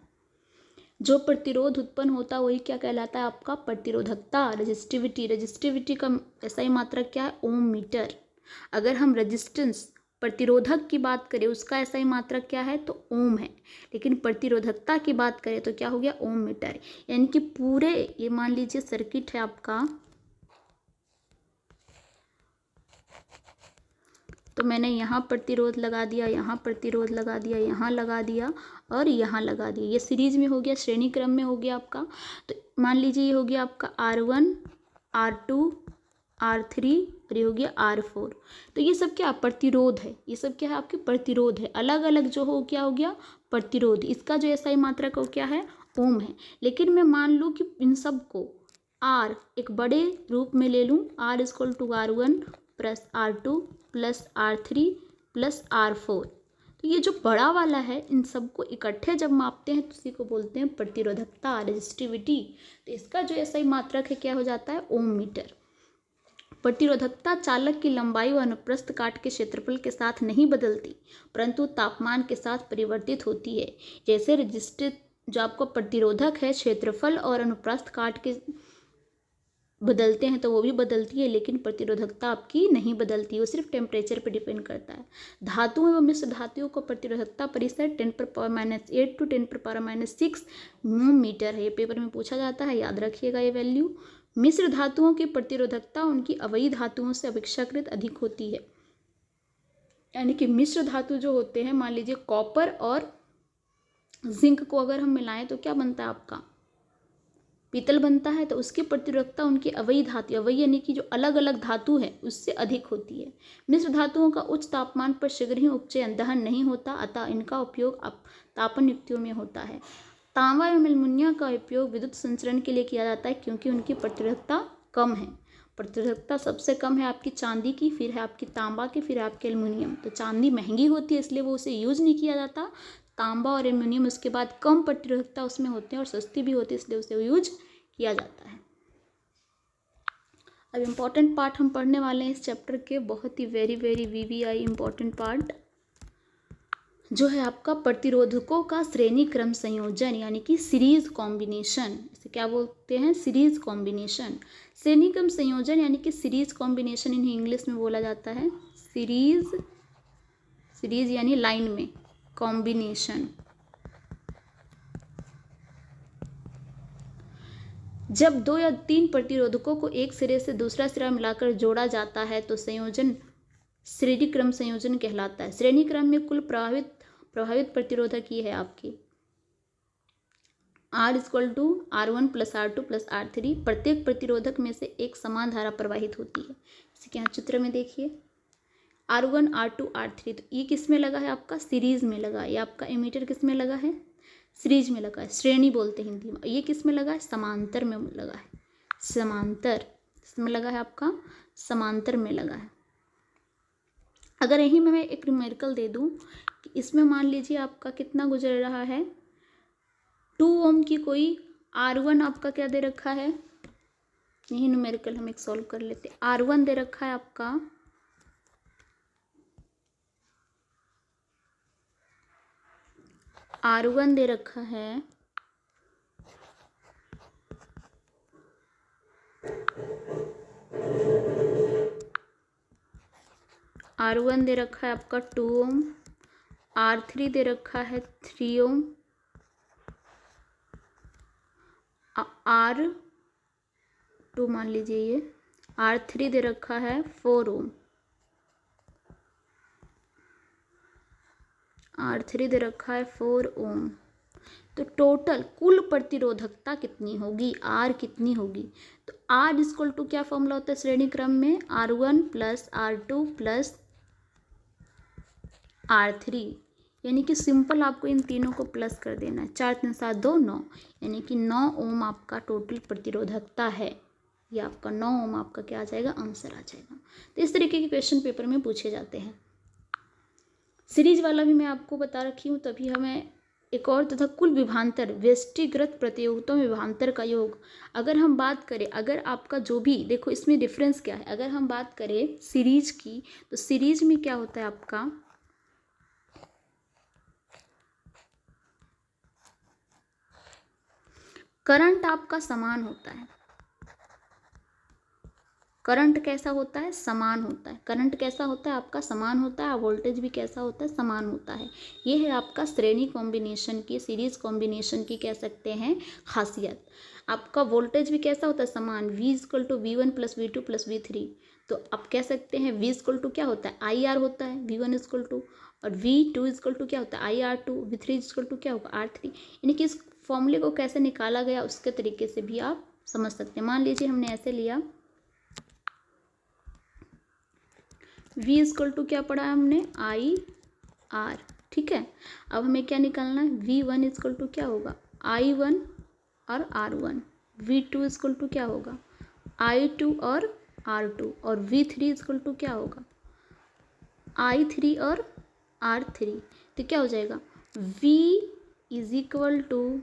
जो प्रतिरोध उत्पन्न होता है वही क्या कहलाता है आपका, प्रतिरोधकता। रेजिस्टिविटी का ऐसा ही मात्रक क्या है, ओम मीटर। अगर हम रेजिस्टेंस, प्रतिरोधक की बात करें, उसका ऐसा ही मात्रक क्या है, तो ओम है। लेकिन प्रतिरोधकता की बात करें तो क्या हो गया, ओम मीटर। यानी कि पूरे, ये मान लीजिए सर्किट है आपका, तो मैंने यहाँ प्रतिरोध लगा दिया, यहाँ प्रतिरोध लगा दिया, यहाँ लगा दिया और यहाँ लगा दिया। ये सीरीज में हो गया, श्रेणी क्रम में हो गया आपका। तो मान लीजिए ये हो गया आपका R1, R2, R3 और ये हो गया R4। तो ये सब क्या प्रतिरोध है, ये सब क्या है आपके प्रतिरोध है। अलग अलग जो हो क्या हो गया, प्रतिरोध। इसका जो ऐसा ही मात्रक हो क्या है, ओम है। लेकिन मैं मान लूँ कि इन सब को R एक बड़े रूप में ले लूँ, R = R1 plus R2 plus R3 plus R4। तो ये जो बड़ा वाला है, इन सबको इकट्ठे जब मापते हैं तो इसी को बोलते हैं प्रतिरोधकता, रेजिस्टिविटी। तो इसका जो ऐसा ही मात्रक है क्या हो जाता है, ओम मीटर। प्रतिरोधकता चालक की लंबाई व अनुप्रस्थ काट के क्षेत्रफल के साथ नहीं बदलती, परंतु तापमान के साथ परिवर्तित होती है। जैसे रेजिस्टिव, जो आपको प्रतिरोधक है, क्षेत्रफल और अनुप्रस्थ काट के बदलते हैं तो वो भी बदलती है, लेकिन प्रतिरोधकता आपकी नहीं बदलती, वो सिर्फ टेम्परेचर पर डिपेंड करता है। धातुओं एवं मिश्र धातुओं को प्रतिरोधकता परिसर 10⁻⁸ to 10⁻⁶ मोम मीटर है। ये पेपर में पूछा जाता है, याद रखिएगा ये वैल्यू। मिश्र धातुओं की प्रतिरोधकता उनकी अवयवी धातुओं से अपेक्षाकृत अधिक होती है। यानी कि मिश्र धातु जो होते हैं, मान लीजिए कॉपर और जिंक को अगर हम मिलाएं तो क्या बनता है आपका, पीतल बनता है। तो उसकी प्रतिरोधकता उनकी अवयवी धातु, अवयवी यानी कि जो अलग अलग धातु है, उससे अधिक होती है। मिश्र धातुओं का उच्च तापमान पर शीघ्र ही उपचयन दहन नहीं होता, अतः इनका उपयोग तापन युक्तियों में होता है। तांबा एवं एल्युमिनियम का उपयोग विद्युत संचरण के लिए किया जाता है, क्योंकि उनकी प्रतिरोधकता कम है। प्रतिरोधकता सबसे कम है आपकी चांदी की, फिर है आपकी तांबा की, फिर आपके एल्युमिनियम। तो चांदी महंगी होती है इसलिए वो उसे यूज नहीं किया जाता। तांबा और एल्युमिनियम उसके बाद कम प्रतिरोधकता उसमें होते हैं और सस्ती भी होती है, इसलिए उसे यूज किया जाता है। अब इम्पॉर्टेंट पार्ट हम पढ़ने वाले हैं इस चैप्टर के, बहुत ही very very VVI important part, जो है आपका प्रतिरोधकों का श्रेणी क्रम संयोजन, यानी कि सीरीज कॉम्बिनेशन। इसे क्या बोलते हैं, सीरीज कॉम्बिनेशन। श्रेणी क्रम संयोजन यानी कि सीरीज कॉम्बिनेशन, इन्हें इंग्लिश में बोला जाता है सीरीज यानी लाइन में, कॉम्बिनेशन। जब 2 या 3 प्रतिरोधकों को एक सिरे से दूसरा सिरा मिलाकर जोड़ा जाता है तो संयोजन श्रेणी क्रम संयोजन कहलाता है। श्रेणी क्रम में कुल प्रभावित प्रतिरोधक ये है आपकी R = R1 + R2 + R3। प्रत्येक प्रतिरोधक में से एक समान धारा प्रवाहित होती है। जैसे कि यहाँ चित्र में देखिए, R1 R2 R3, तो ये किस में लगा है आपका, सीरीज में लगा है। ये आपका एमीटर किस में लगा है, सीरीज में लगा है, श्रेणी बोलते हैं हिंदी में। ये किस में लगा है, समांतर में लगा है, समांतर इसमें लगा है आपका, समांतर में लगा है। अगर यहीं में मैं एक न्यूमेरिकल दे दूं कि इसमें मान लीजिए आपका कितना गुजर रहा है, 2 ओम की कोई R1 आपका क्या दे रखा है, यही न्यूमेरिकल हम एक सॉल्व कर लेते हैं। R1 दे रखा है आपका R1 दे रखा है R1 दे रखा है आपका 2 ओम, R3 दे रखा है 3 ओम, R2 मान लीजिए ये, R3 दे रखा है 4 ओम, R3 दे रखा है 4 ओम। तो टोटल कुल प्रतिरोधकता कितनी होगी, R कितनी होगी? तो R इक्वल टू क्या फॉर्मूला होता है श्रेणी क्रम में, R1 plus R2 plus R3, यानी कि सिंपल आपको इन तीनों को प्लस कर देना है। 4 3 7 2 9, यानी कि 9 ओम आपका टोटल प्रतिरोधकता है। ये आपका 9 ओम आपका क्या आ जाएगा, आंसर आ जाएगा। तो इस तरीके के क्वेश्चन पेपर में पूछे जाते हैं। सीरीज वाला भी मैं आपको बता रखी हूँ। तभी हमें एक और तथा कुल विभांतर, व्यष्टिगत प्रतियोगिताओं में विभांतर का योग। अगर हम बात करें, अगर आपका जो भी देखो इसमें डिफरेंस क्या है, अगर हम बात करें सीरीज की, तो सीरीज में क्या होता है आपका, करंट आपका समान होता है। करंट कैसा होता है, समान होता है। करंट कैसा होता है आपका, समान होता है। वोल्टेज भी कैसा होता है, समान होता है। ये है आपका श्रेणी कॉम्बिनेशन की, सीरीज कॉम्बिनेशन की कह सकते हैं खासियत। आपका वोल्टेज भी कैसा होता है, समान, V equal to V1 plus V2 plus V3। तो आप कह सकते हैं V इक्वल टू क्या होता है, IR होता है, V1 इक्वल टू, और V2 इक्वल टू क्या होता है, IR2, V3 इक्वल टू क्या होगा, R3। यानी कि इस फॉर्मूले को कैसे निकाला गया उसके तरीके से भी आप समझ सकते हैं। मान लीजिए हमने ऐसे लिया, V इक्वल टू क्या पढ़ा है हमने, IR, ठीक है। अब हमें क्या निकालना है, V1 इक्वल टू क्या होगा, I1 और R1, V2 इक्वल टू क्या होगा, I2 और R2, और V3 इक्वल टू क्या होगा, I3 और R3। तो क्या हो जाएगा, V is equal to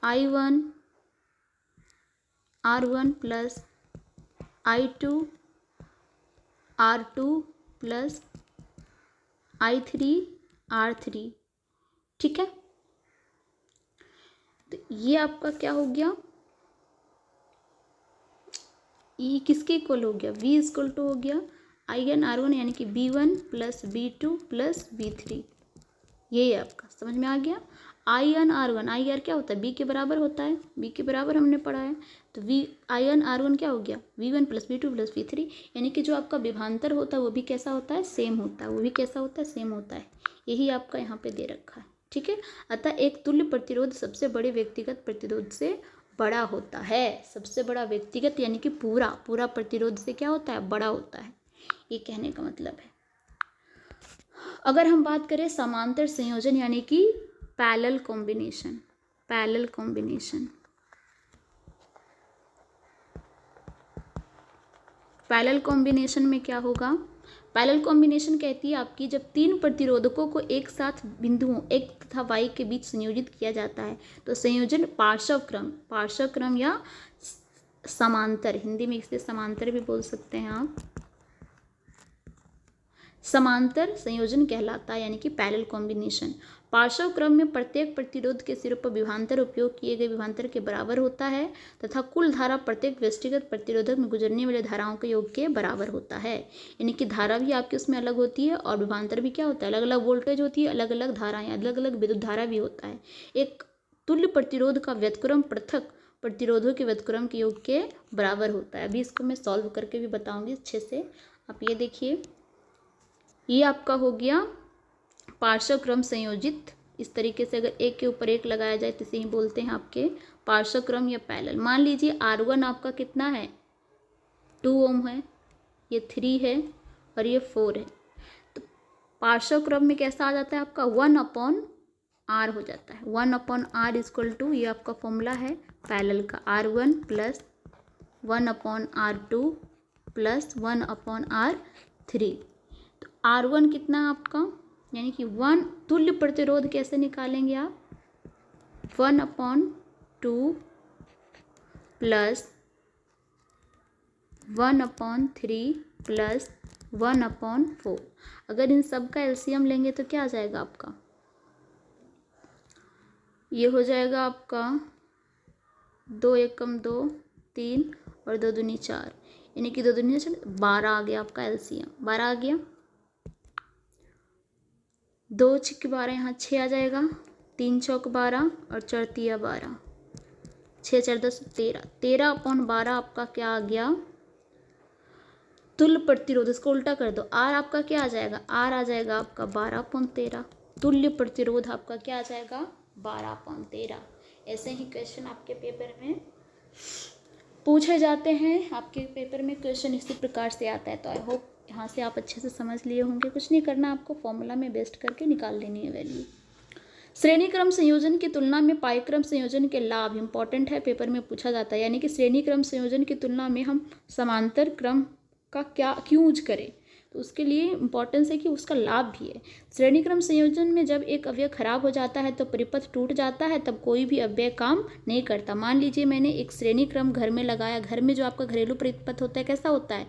I1 R1 plus I2 R2 plus I3 R3, ठीक है। तो ये आपका क्या हो गया, ये किसके इक्वल हो गया, V इक्वल टू हो गया IN R1, यानी कि B1 plus B2 plus B3। ये आपका समझ में आ गया। IN R1, IR क्या होता है, B के बराबर होता है, B के बराबर हमने पढ़ा है। तो IN R1 क्या हो गया, V1 plus V2 plus V3, यानी कि जो आपका विभांतर होता है वो भी कैसा होता है, सेम होता है, वो भी कैसा होता है, सेम होता है। यही आपका यहाँ पे दे रखा है, ठीक है। अतः एक तुल्य प्रतिरोध सबसे बड़े व्यक्तिगत प्रतिरोध से बड़ा होता है। सबसे बड़ा व्यक्तिगत यानी कि पूरा पूरा प्रतिरोध से क्या होता है, बड़ा होता है, ये कहने का मतलब है। अगर हम बात करें समांतर संयोजन यानी कि parallel combination, parallel combination, parallel combination में क्या होगा, पैरेलल कॉम्बिनेशन कहती है आपकी जब तीन प्रतिरोधकों को एक साथ बिंदुओं x तथा y के बीच संयोजित किया जाता है तो संयोजन पार्श्व क्रम या समांतर, हिंदी में इसे समांतर भी बोल सकते हैं आप, समांतर संयोजन कहलाता है, यानी कि पैरेलल कॉम्बिनेशन। पार्श्व क्रम में प्रत्येक प्रतिरोध के सिरों पर विभवांतर उपयोग किए गए विभवांतर के बराबर होता है तथा कुल धारा प्रत्येक व्यष्टिगत प्रतिरोधक में गुजरने वाले धाराओं के योग के बराबर होता है। यानी कि धारा भी आपकी उसमें अलग होती है और विभवांतर भी क्या होता है, अलग अलग वोल्टेज होती है, अलग अलग धाराएं, अलग अलग विद्युत धारा भी होता है। एक तुल्य प्रतिरोध का व्युत्क्रम पृथक प्रतिरोधों के व्युत्क्रम के योग के बराबर होता है। अभी इसको मैं सॉल्व करके भी बताऊंगी अच्छे से। आप ये देखिए, ये आपका हो गया पार्श्व क्रम संयोजित। इस तरीके से अगर एक के ऊपर एक लगाया जाए तो इसे ही बोलते हैं आपके पार्श्व क्रम या पैरेलल। मान लीजिए R1 आपका कितना है, 2 ओम है, ये 3 है और ये 4 है। तो पार्श्व क्रम में कैसा आ जाता है आपका 1/R हो जाता है। 1/R इक्वल टू, ये आपका फॉर्मूला है पैरेलल का, R1 plus 1/R2 plus 1/R3। तो R1 कितना है आपका, यानी कि 1 तुल्य प्रतिरोध कैसे निकालेंगे आप, 1/2 प्लस 1/3 प्लस 1/4। अगर इन सब का एलसीएम लेंगे तो क्या आ जाएगा आपका, ये हो जाएगा आपका 2 एकम 2 3 और 2 दूनी 4, यानी कि 2 दूनी 12 आ गया आपका एलसीएम, 12 आ गया। 2 छिक 12 यहाँ 6 आ जाएगा, 3 चौक 12 और 4 तिया 12, 6 4 10 13, 13/12 आपका क्या आ गया, तुल्य प्रतिरोध। इसको उल्टा कर दो, आर आपका क्या आ जाएगा, आर आ जाएगा आपका 12/13। तुल्य प्रतिरोध आपका क्या आ जाएगा, 12/13। ऐसे ही क्वेश्चन आपके पेपर में पूछे जाते हैं। आपके पेपर में क्वेश्चन इसी प्रकार से आता है। तो आई होप यहाँ से आप अच्छे से समझ लिए होंगे। कुछ नहीं करना, आपको फॉर्मूला में बेस्ट करके निकाल लेनी है वैल्यू। श्रेणी क्रम संयोजन की तुलना में पाई क्रम संयोजन के लाभ इंपॉर्टेंट है, पेपर में पूछा जाता है। यानी कि श्रेणी क्रम संयोजन की तुलना में हम समांतर क्रम का क्यों यूज करें, तो उसके लिए इंपॉर्टेंस है कि उसका लाभ भी है। श्रेणी क्रम संयोजन में जब एक अवयव खराब हो जाता है तो परिपथ टूट जाता है, तब कोई भी अवयव काम नहीं करता। मान लीजिए मैंने एक श्रेणी क्रम घर में लगाया, घर में जो आपका घरेलू परिपथ होता है कैसा होता है,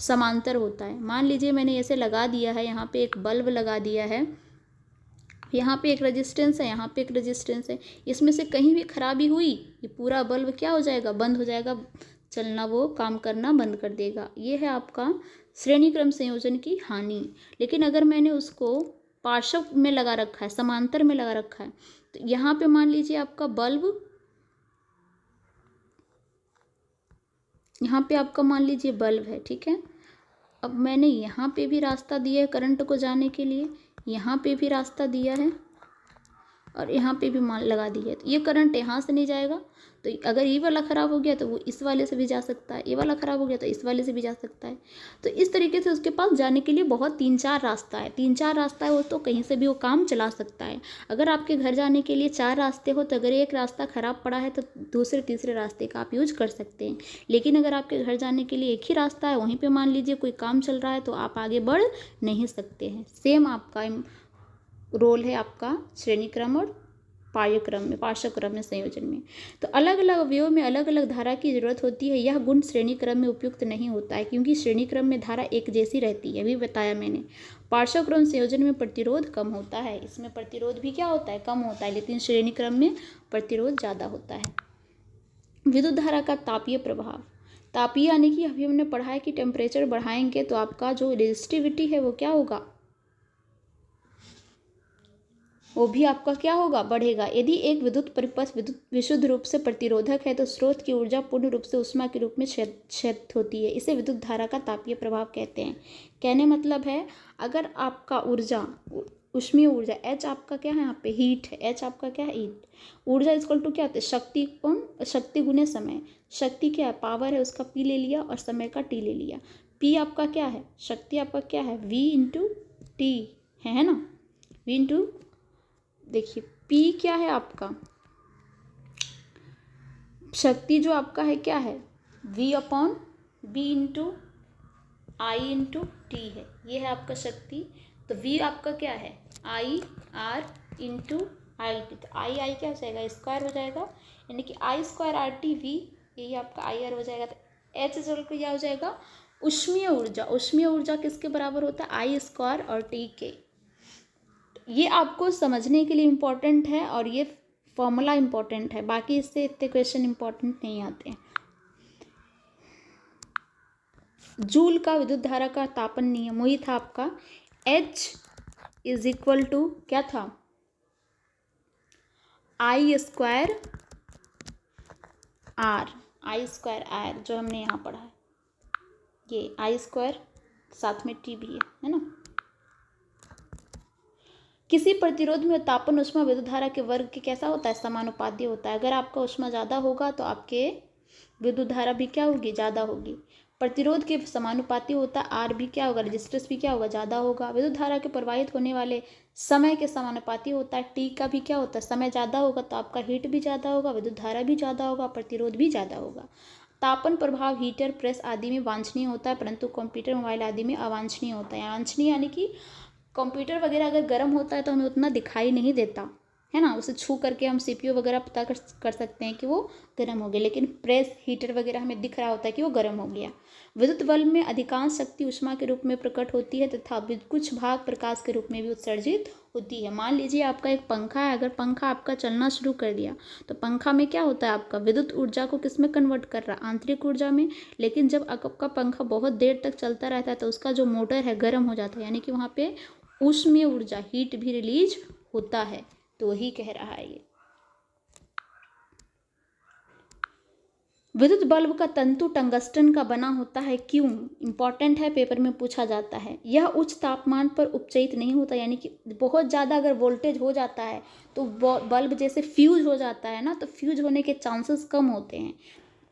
समांतर होता है। मान लीजिए मैंने ऐसे लगा दिया है, यहाँ पे एक बल्ब लगा दिया है, यहाँ पे एक रेजिस्टेंस है, यहाँ पे एक रेजिस्टेंस है, इसमें से कहीं भी खराबी हुई ये पूरा बल्ब क्या हो जाएगा, बंद हो जाएगा चलना, वो काम करना बंद कर देगा। ये है आपका श्रेणी क्रम संयोजन की हानि। लेकिन अगर मैंने उसको पार्श्व में लगा रखा है, समांतर में लगा रखा है, तो यहाँ पे मान लीजिए आपका बल्ब, यहाँ पे आपका मान लीजिए बल्ब है, ठीक है। अब मैंने यहाँ पे भी रास्ता दिया है करंट को जाने के लिए, यहाँ पे भी रास्ता दिया है और यहाँ पे भी मान लगा दिया है, तो ये करंट यहाँ से नहीं जाएगा। तो अगर ये वाला ख़राब हो गया तो वो इस वाले से भी जा सकता है, ये वाला ख़राब हो गया तो इस वाले से भी जा सकता है। तो इस तरीके से उसके पास जाने के लिए बहुत 3-4 रास्ता है, 3-4 रास्ता है, वो तो कहीं से भी वो काम चला सकता है। अगर आपके घर जाने के लिए 4 रास्ते हो तो अगर एक रास्ता ख़राब पड़ा है तो दूसरे तीसरे रास्ते का आप यूज कर सकते हैं। लेकिन अगर आपके घर जाने के लिए एक ही रास्ता है, वहीं पर मान लीजिए कोई काम चल रहा है, तो आप आगे बढ़ नहीं सकते हैं। सेम आपका रोल है आपका श्रेणी क्रम और पार्श्व क्रम में संयोजन में। तो अलग अलग अवयवों में अलग अलग धारा की जरूरत होती है। यह गुण श्रेणी क्रम में उपयुक्त नहीं होता है, क्योंकि श्रेणी क्रम में धारा एक जैसी रहती है, अभी बताया मैंने। पार्श्व क्रम संयोजन में प्रतिरोध कम होता है, इसमें प्रतिरोध भी क्या होता है, कम होता है, लेकिन श्रेणी क्रम में प्रतिरोध ज़्यादा होता है। विद्युत धारा का तापीय प्रभाव। तापीय यानी कि अभी हमने पढ़ा है कि टेम्परेचर बढ़ाएंगे तो आपका जो रेजिस्टिविटी है वो क्या होगा, वो भी आपका क्या होगा, बढ़ेगा। यदि एक विद्युत परिपथ विशुद्ध रूप से प्रतिरोधक है तो स्रोत की ऊर्जा पूर्ण रूप से ऊष्मा के रूप में क्षत होती है। इसे विद्युत धारा का तापीय प्रभाव कहते हैं। कहने मतलब है, अगर आपका ऊर्जा ऊष्मीय ऊर्जा H आपका क्या है, यहाँ पे हीट है, H आपका क्या है, हीट। ऊर्जा इक्वल टू क्या होता है, शक्ति, कौन, शक्ति गुने समय। शक्ति क्या है, पावर है, उसका P ले लिया और समय का T ले लिया। P आपका क्या है, शक्ति आपका क्या है, V इंटू T है ना, V इंटू, देखिए P क्या है आपका, शक्ति जो आपका है क्या है, V/B into I into T है, ये है आपका शक्ति। तो V आपका क्या है, IR इंटू IT। तो I क्या हो जाएगा, स्क्वायर हो जाएगा, यानी कि I²RT V, यही आपका IR हो जाएगा। तो H इक्वल टू क्या हो जाएगा, ऊष्मीय ऊर्जा। ऊष्मीय ऊर्जा किसके बराबर होता है, I² और T के। ये आपको समझने के लिए इम्पोर्टेंट है और ये फॉर्मूला इम्पोर्टेंट है, बाकी इससे इतने क्वेश्चन इम्पोर्टेंट नहीं आते हैं। जूल का विद्युत धारा का तापन नियम वही था आपका, H इज इक्वल टू क्या था, I² R जो हमने यहाँ पढ़ा है, ये I² साथ में T भी है ना। किसी प्रतिरोध में तापन ऊष्मा विद्युत धारा के वर्ग के कैसा होता है, समानुपाती होता है। अगर आपका ऊष्मा ज़्यादा होगा तो आपके विद्युत धारा भी क्या होगी, ज़्यादा होगी। प्रतिरोध के समानुपाती होता है, आर भी क्या होगा, रेजिस्टेंस भी क्या होगा, ज़्यादा होगा। विद्युत धारा के प्रवाहित होने वाले समय के समानुपाती होता है, टी का भी क्या होता है, समय ज़्यादा होगा तो आपका हीट भी ज़्यादा होगा, विद्युत धारा भी ज़्यादा होगा, प्रतिरोध भी ज़्यादा होगा। तापन प्रभाव हीटर, प्रेस आदि में वांछनीय होता है, परंतु कंप्यूटर, मोबाइल आदि में अवांछनीय होता है। अवांछनीय यानी कि कंप्यूटर वगैरह अगर गर्म होता है तो हमें उतना दिखाई नहीं देता है ना, उसे छू करके हम CPU वगैरह पता कर सकते हैं कि वो गर्म हो गया, लेकिन प्रेस हीटर वगैरह हमें दिख रहा होता है कि वो गर्म हो गया। विद्युत बल्ब में अधिकांश शक्ति ऊष्मा के रूप में प्रकट होती है तथा कुछ भाग प्रकाश के रूप में भी उत्सर्जित होती है। मान लीजिए आपका एक पंखा है, अगर पंखा आपका चलना शुरू कर दिया तो पंखा में क्या होता है, आपका विद्युत ऊर्जा को किस में कन्वर्ट कर रहा है, आंतरिक ऊर्जा में। लेकिन जब आपका पंखा बहुत देर तक चलता रहता है तो उसका जो मोटर है गर्म हो जाता है, यानी कि वहाँ पे ऊष्मीय ऊर्जा, हीट भी रिलीज होता है। तो वही कह रहा है ये। विद्युत बल्ब का तंतु टंगस्टन का बना होता है, क्यों? इंपॉर्टेंट है, पेपर में पूछा जाता है। यह उच्च तापमान पर उपचयित नहीं होता, यानी कि बहुत ज़्यादा अगर वोल्टेज हो जाता है तो बल्ब जैसे फ्यूज हो जाता है ना, तो फ्यूज होने के चांसेस कम होते हैं।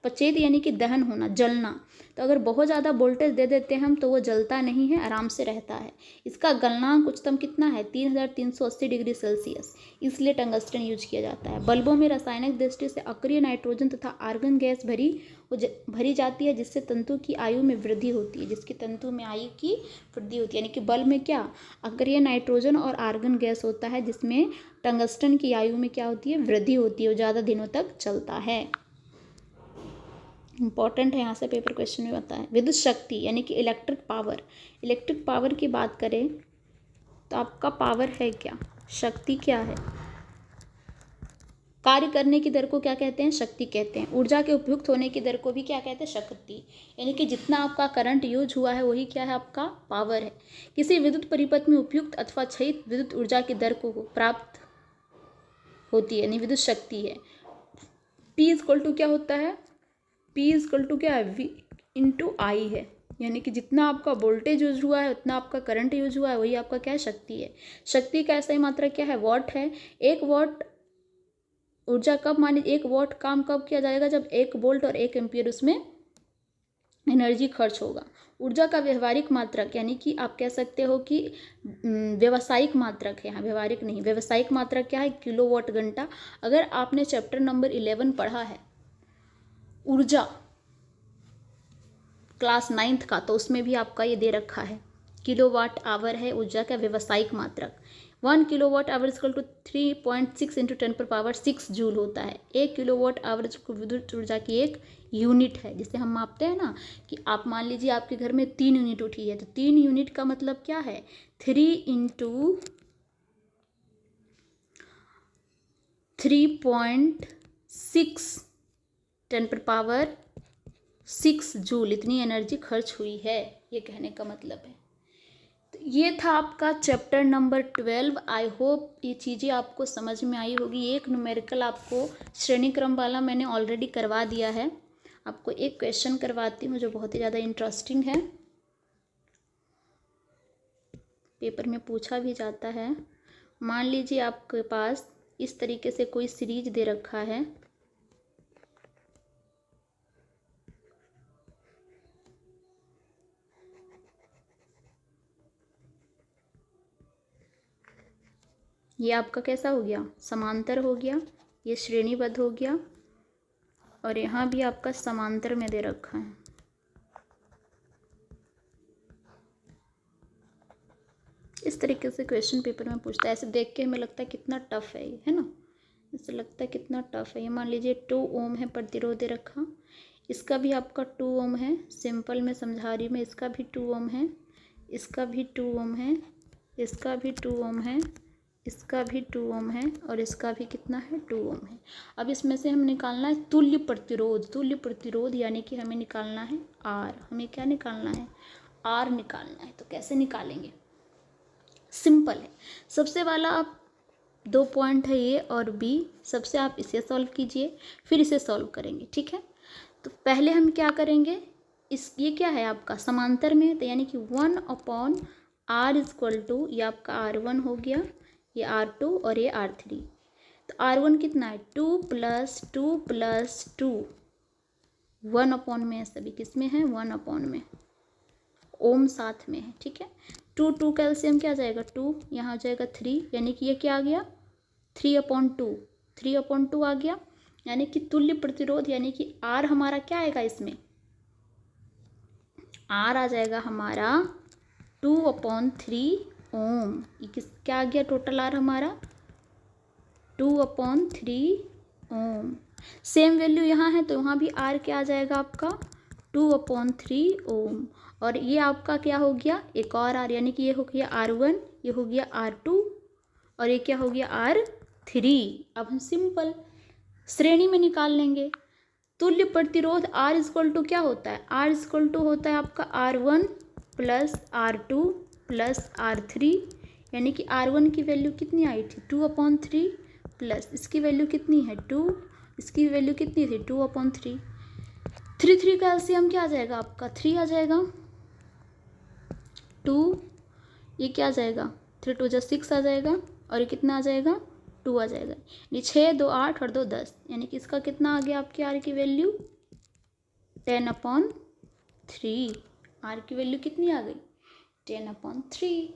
पचेत यानी कि दहन होना, जलना। तो अगर बहुत ज़्यादा वोल्टेज दे देते हैं हम तो वो जलता नहीं है, आराम से रहता है। इसका गलनांक उच्चतम कितना है, 3380 डिग्री सेल्सियस, इसलिए टंगस्टन यूज किया जाता है। बल्बों में रासायनिक दृष्टि से अक्रिय नाइट्रोजन तथा आर्गन गैस भरी जाती है, जिससे तंतु की आयु में वृद्धि होती है, जिसकी तंतु में आयु की वृद्धि होती है। यानी कि बल्ब में क्या, अक्रिय नाइट्रोजन और आर्गन गैस होता है, जिसमें टंगस्टन की आयु में क्या होती है, वृद्धि होती है, वो ज़्यादा दिनों तक चलता है। इंपॉर्टेंट है, यहाँ से पेपर क्वेश्चन में आता है। विद्युत शक्ति यानी कि इलेक्ट्रिक पावर। इलेक्ट्रिक पावर की बात करें तो आपका पावर है क्या, शक्ति क्या है? कार्य करने की दर को क्या कहते हैं, शक्ति कहते हैं। ऊर्जा के उपयुक्त होने की दर को भी क्या कहते हैं, शक्ति। यानी कि जितना आपका करंट यूज हुआ है वही क्या है, आपका पावर है। किसी विद्युत परिपथ में उपयुक्त अथवा क्षयित विद्युत ऊर्जा की दर को प्राप्त होती है, यानी विद्युत शक्ति है। P इक्वल टू क्या होता है, P इक्वल टू क्या है, V इंटू आई है। यानी कि जितना आपका वोल्टेज यूज हुआ है उतना आपका करंट यूज हुआ है, वही आपका क्या है, शक्ति है। शक्ति का ऐसा ही मात्रा क्या है, वॉट है। 1 वॉट ऊर्जा कब मानी, 1 वॉट काम कब किया जाएगा, जब 1 वोल्ट और 1 एम्पियर उसमें एनर्जी खर्च होगा। ऊर्जा का व्यवहारिक मात्रक, यानी कि आप कह सकते हो कि व्यवसायिक मात्रक है, यहाँ व्यवहारिक नहीं, व्यवसायिक मात्रक क्या है, किलोवाट घंटा। अगर आपने चैप्टर नंबर 11 पढ़ा है ऊर्जा, क्लास 9th का, तो उसमें भी आपका ये दे रखा है, किलोवाट आवर है ऊर्जा का व्यवसायिक मात्रक। 1 kilowatt hour equal to 3.6 into 10⁻6 joule होता है। 1 किलोवाट आवर विद्युत ऊर्जा की एक यूनिट है, जिसे हम मापते हैं ना, कि आप मान लीजिए आपके घर में 3 यूनिट उठी है, तो 3 यूनिट का मतलब क्या है, 3 इंटू 3.6 10⁻6 जूल, इतनी एनर्जी खर्च हुई है, ये कहने का मतलब है। तो ये था आपका चैप्टर नंबर 12। आई होप ये चीज़ें आपको समझ में आई होगी। एक न्यूमेरिकल आपको श्रेणी क्रम वाला मैंने ऑलरेडी करवा दिया है। आपको एक क्वेश्चन करवाती हूँ जो बहुत ही ज़्यादा इंटरेस्टिंग है, पेपर में पूछा भी जाता है। मान लीजिए आपके पास इस तरीके से कोई सीरीज दे रखा है, ये आपका कैसा हो गया, समांतर हो गया, ये श्रेणीबद्ध हो गया, और यहाँ भी आपका समांतर में दे रखा है। इस तरीके से क्वेश्चन पेपर में पूछता है। ऐसे देख के हमें लगता है कितना टफ है ये, है ना, ऐसे लगता है कितना टफ है ये। मान लीजिए 2 ओम है प्रतिरोध दे रखा, इसका भी आपका 2 ओम है, सिंपल में समझा रही मैं, इसका भी 2 ओम है, इसका भी 2 ओम है, इसका भी 2 ओम है, इसका भी 2 ओम है, और इसका भी कितना है, 2 ओम है। अब इसमें से हम निकालना है तुल्य प्रतिरोध। तुल्य प्रतिरोध यानी कि हमें निकालना है आर। हमें क्या निकालना है, आर निकालना है। तो कैसे निकालेंगे, सिंपल है। सबसे वाला आप 2 पॉइंट है ए और बी, सबसे आप इसे सॉल्व कीजिए, फिर इसे सॉल्व करेंगे, ठीक है। तो पहले हम क्या करेंगे, ये क्या है आपका समांतर में, तो यानी कि 1/r इक्वल टू, ये आपका R1 हो गया, ये R2 और ये R3। तो R1 कितना है, 2 + 2 + 2, 1/ में है सभी, किस में है, 1/ में, ओम साथ में है, ठीक है। 2 कैल्शियम क्या आ जाएगा, 2, यहाँ आ जाएगा 3, यानी कि ये क्या आ गया, 3/2, 3/2 आ गया। यानी कि तुल्य प्रतिरोध, यानी कि आर हमारा क्या आएगा इसमें, आर आ जाएगा हमारा 2/3 ओम। ये क्या आ गया, टोटल आर हमारा 2/3 ओम। सेम वैल्यू यहाँ है तो वहाँ भी आर क्या आ जाएगा आपका 2/3 ओम। और ये आपका क्या हो गया, एक और आर, यानी कि ये हो गया R1, ये हो गया R2 और ये क्या हो गया R3। अब हम सिंपल श्रेणी में निकाल लेंगे। तुल्य प्रतिरोध R इक्वल टू क्या होता है, R इक्वल टू होता है आपका R1 plus R2 plus R3, यानी कि R1 की वैल्यू कितनी आई थी 2/3 प्लस इसकी वैल्यू कितनी है 2, इसकी वैल्यू कितनी थी 2/3। 3 का एलसीएम क्या आ जाएगा आपका 3 आ जाएगा, 2 ये क्या आ जाएगा 3 2 जा 6 आ जाएगा, और ये कितना आ जाएगा 2 आ जाएगा, यानी 6 2 8 और 2 10, यानी कि इसका कितना आ गया आपके R की वैल्यू 10/3। R की वैल्यू कितनी आ गई 10/3।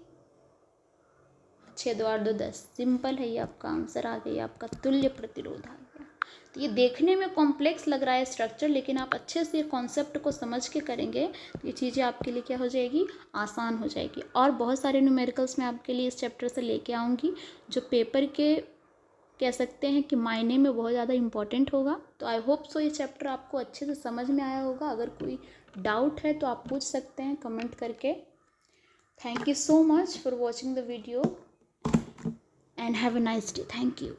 6 2 8 2 10, सिंपल है, ये आपका आंसर आ गया, आपका तुल्य प्रतिरोध आ गया। तो ये देखने में कॉम्प्लेक्स लग रहा है स्ट्रक्चर, लेकिन आप अच्छे से कॉन्सेप्ट को समझ के करेंगे तो ये चीज़ें आपके लिए क्या हो जाएगी, आसान हो जाएगी। और बहुत सारे न्यूमेरिकल्स मैं आपके लिए इस चैप्टर से लेके आऊँगी जो पेपर के कह सकते हैं कि मायने में बहुत ज़्यादा इम्पॉर्टेंट होगा। तो आई होप सो ये चैप्टर आपको अच्छे से समझ में आया होगा। अगर कोई डाउट है तो आप पूछ सकते हैं कमेंट करके। Thank you so much for watching the video and have a nice day. Thank you.